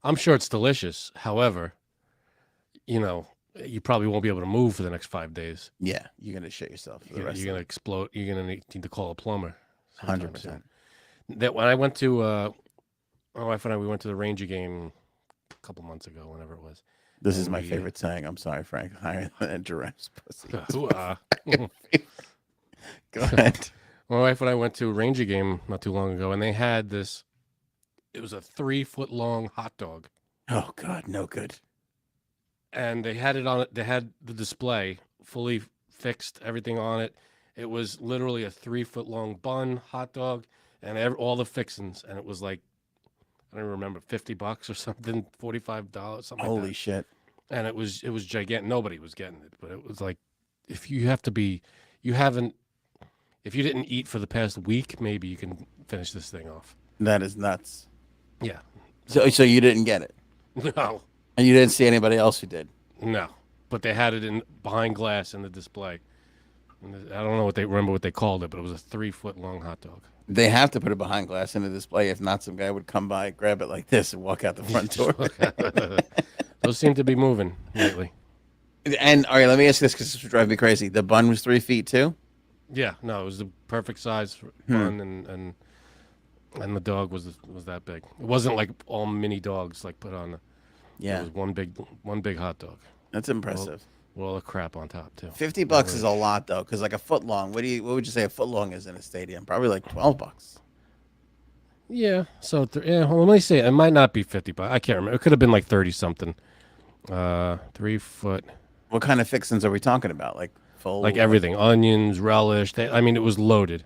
I'm sure it's delicious. However, you probably won't be able to move for the next 5 days. Yeah, you're gonna shit yourself. For the rest You're gonna explode. You're gonna need to call a plumber. 100%. That when I went to my wife and I, we went to the Ranger game a couple months ago, whenever it was. This is my favorite saying. I'm sorry, Frank. Higher than giraffe's pussy. Go ahead. My wife and I went to a Ranger game not too long ago, and they had this. It was a 3-foot long hot dog. Oh God, no good. And they had it on it. They had the display fully fixed, everything on it. It was literally a 3-foot long bun, hot dog, and all the fixings. And it was like, I don't remember, $50 or something, $45, something. Holy like that. shit! And it was gigantic. Nobody was getting it, but it was like, if you didn't eat for the past week, maybe you can finish this thing off. That is nuts. Yeah. So you didn't get it, No. and you didn't see anybody else who did. No, but they had it behind glass in the display. And I don't know what they called it, but it was a 3-foot long hot dog. They have to put it behind glass in the display. If not, some guy would come by, grab it like this, and walk out the front door. Those seem to be moving lately. And all right, let me ask you this because this would drive me crazy. The bun was 3 feet too. Yeah, no, it was the perfect size bun, and the dog was that big. It wasn't like all mini dogs like put on. Yeah, it was one big hot dog. That's impressive. With all the crap on top too. $50 is a lot though, because like a foot long. What would you say a foot long is in a stadium? Probably like $12. Yeah. So well, let me say it might not be $50. I can't remember. It could have been like 30 something. 3 foot. What kind of fixings are we talking about? Like full, like everything, onions, relish. It was loaded.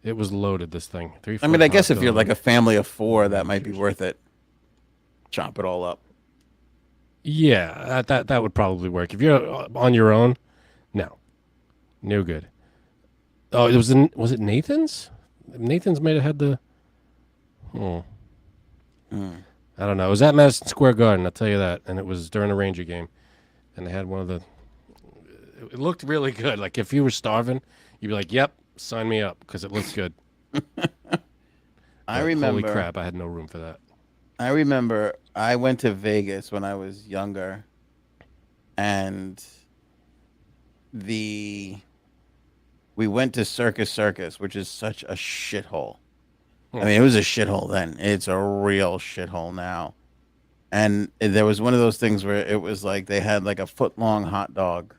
It was loaded. This thing. 3 foot. I mean, I guess if you're like a family of 4, that might be worth it. Chop it all up. Yeah, that would probably work. If you're on your own, no good. Oh, was it Nathan's? Nathan's might have had the. I don't know. It was at Madison Square Garden. I'll tell you that, and it was during a Ranger game, and they had one of the. It looked really good. Like if you were starving, you'd be like, "Yep, sign me up," because it looks good. I remember. Holy crap! I had no room for that. I remember I went to Vegas when I was younger, and we went to Circus, which is such a shithole. I mean, it was a shithole then. It's a real shithole now. And there was one of those things where it was like they had like a foot-long hot dog,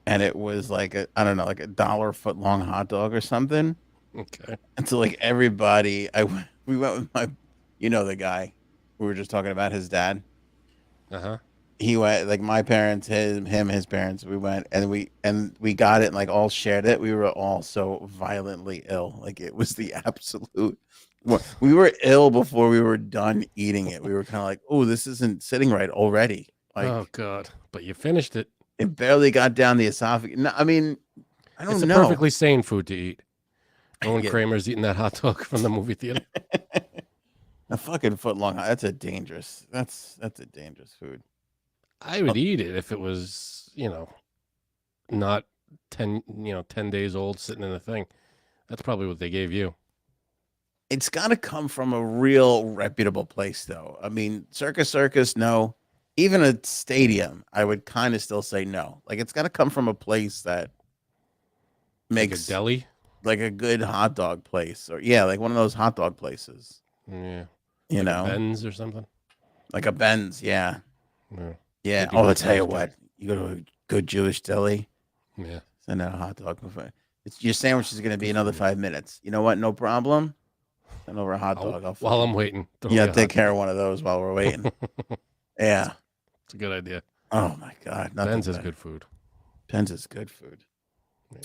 and it was like like a $1 foot-long hot dog or something. Okay. And so like everybody, we went with the guy we were just talking about, his dad. He went, like my parents, his parents. We went and we got it and like all shared it. We were all so violently ill. Like it was the absolute. We were ill before we were done eating it. We were kind of like, oh, this isn't sitting right already. Like, oh God! But you finished it. It barely got down the esophagus. No, I mean, I don't know. It's a perfectly sane food to eat. Owen Kramer's eating that hot dog from the movie theater. A fucking foot long. That's a dangerous food. I would eat it if it was, not 10 days old sitting in a thing. That's probably what they gave you. It's got to come from a real reputable place, though. I mean, Circus, no. Even a stadium, I would kind of still say no. Like, it's got to come from a place that makes like a deli. like a good hot dog place, or like one of those hot dog places. Yeah. You Like a know, Ben's or something. like a Ben's. Yeah. Yeah. Yeah. Maybe Oh, I'll hot tell you dogs, what. You go to a good Jewish deli, Yeah. send out a hot dog buffet. Your sandwich is going to be another 5 minutes. You know what? No problem. Send over a hot dog. While I'm waiting. Take care of one of those while we're waiting. Yeah. It's a good idea. Oh my God. Ben's is good food. Ben's is good food. Yeah.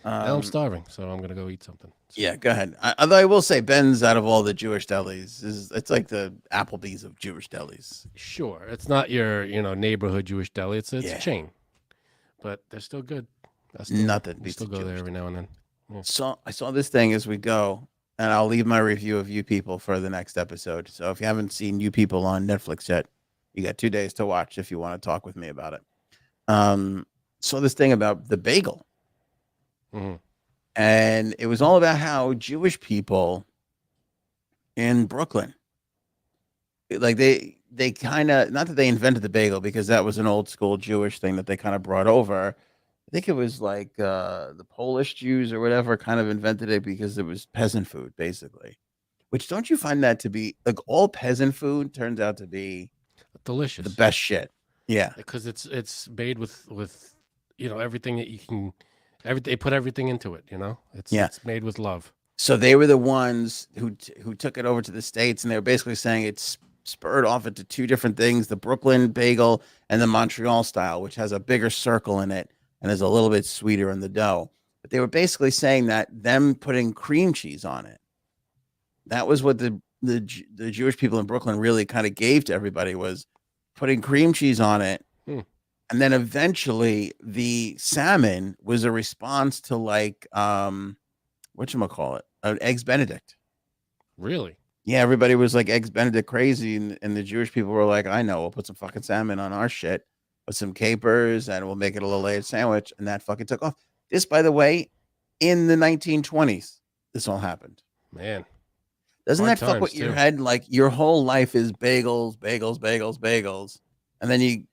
Now I'm starving, so I'm gonna go eat something. Yeah, go ahead. Although I will say, Ben's out of all the Jewish delis it's like the Applebee's of Jewish delis. Sure, it's not your neighborhood Jewish deli. It's a chain, but they're still good. Nothing We beats still a go there Jewish every now and then. Yeah. So I saw this thing as we go, and I'll leave my review of You People for the next episode. So if you haven't seen You People on Netflix yet, you got 2 days to watch if you want to talk with me about it. Saw this thing about the bagel. Mhm. And it was all about how Jewish people in Brooklyn, like they kind of, not that they invented the bagel, because that was an old school Jewish thing that they kind of brought over. I think it was like the Polish Jews or whatever kind of invented it because it was peasant food, basically. Which, don't you find that to be, like, all peasant food turns out to be Delicious, the best shit? Yeah, because it's made with everything that you can. They put everything into it. It's made with love. So they were the ones who took it over to the States, and they were basically saying it's spurred off into 2 different things: the Brooklyn bagel and the Montreal style, which has a bigger circle in it and is a little bit sweeter in the dough. But they were basically saying that them putting cream cheese on it, that was what the Jewish people in Brooklyn really kind of gave to everybody, was putting cream cheese on it. And then eventually the salmon was a response to, like, whatchamacallit, Eggs Benedict. Really? Yeah, everybody was like Eggs Benedict crazy, and the Jewish people were like, I know, we'll put some fucking salmon on our shit with some capers, and we'll make it a little layered sandwich, and that fucking took off. This, by the way, in the 1920s, this all happened. Man. Doesn't Hard that fuck with times, your too. head? Like, your whole life is bagels, bagels, bagels, bagels. And then you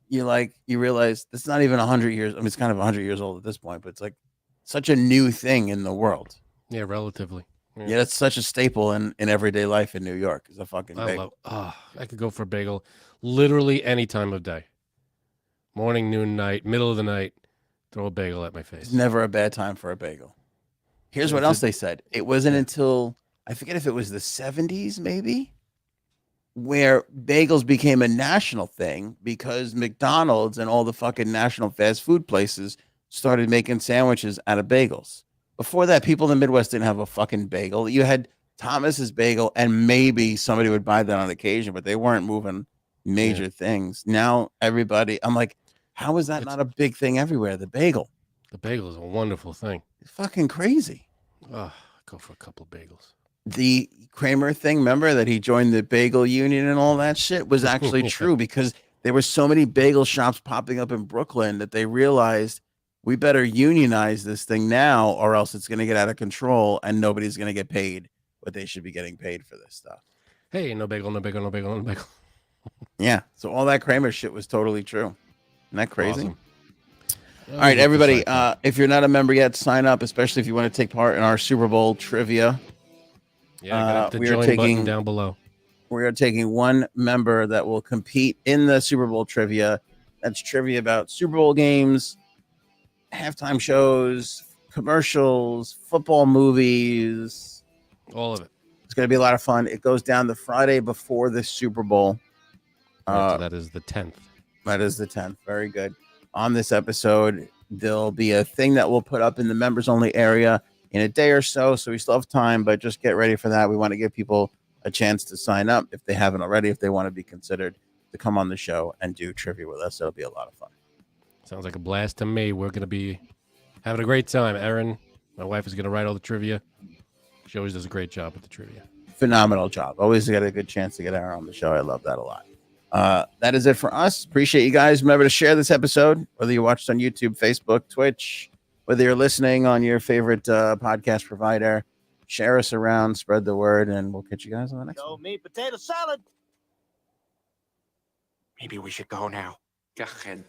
realize it's not even 100 years. I mean, it's kind of 100 years old at this point, but it's like such a new thing in the world. Yeah, relatively. Yeah, it's such a staple in everyday life in New York, is a fucking bagel. I could go for a bagel literally any time of day. Morning, noon, night, middle of the night, throw a bagel at my face. It's never a bad time for a bagel. Here's what else they said. It wasn't until, I forget if it was the 70s maybe, where bagels became a national thing, because McDonald's and all the fucking national fast food places started making sandwiches out of bagels. Before that, people in the Midwest didn't have a fucking bagel. You had Thomas's bagel, and maybe somebody would buy that on occasion, but they weren't moving major things. Now everybody, I'm like, how is that not a big thing everywhere? The bagel. The bagel is a wonderful thing. It's fucking crazy. Go for a couple of bagels. The Kramer thing, remember that he joined the bagel union and all that shit, was actually true, because there were so many bagel shops popping up in Brooklyn that they realized, we better unionize this thing now, or else it's going to get out of control and nobody's going to get paid what they should be getting paid for this stuff. Hey, no bagel, no bagel, no bagel, no bagel. Yeah. So all that Kramer shit was totally true. Isn't that crazy? Awesome. All right, everybody. If you're not a member yet, sign up, especially if you want to take part in our Super Bowl trivia. Yeah, the join button down below. We are taking one member that will compete in the Super Bowl trivia. That's trivia about Super Bowl games, halftime shows, commercials, football movies. All of it. It's going to be a lot of fun. It goes down the Friday before the Super Bowl. So that is the 10th. That is the 10th. Very good. On this episode, there'll be a thing that we'll put up in the members only area in a day or so. So we still have time, but just get ready for that. We want to give people a chance to sign up if they haven't already, if they want to be considered to come on the show and do trivia with us. It'll be a lot of fun. Sounds like a blast to me. We're going to be having a great time. Erin, my wife, is going to write all the trivia. She always does a great job with the trivia. Phenomenal job. Always get a good chance to get her on the show. I love that a lot. That is it for us. Appreciate you guys. Remember to share this episode, whether you watched on YouTube, Facebook, Twitch, whether you're listening on your favorite podcast provider. Share us around, spread the word, and we'll catch you guys on the next one. Meat potato salad. Maybe we should go now. Go ahead.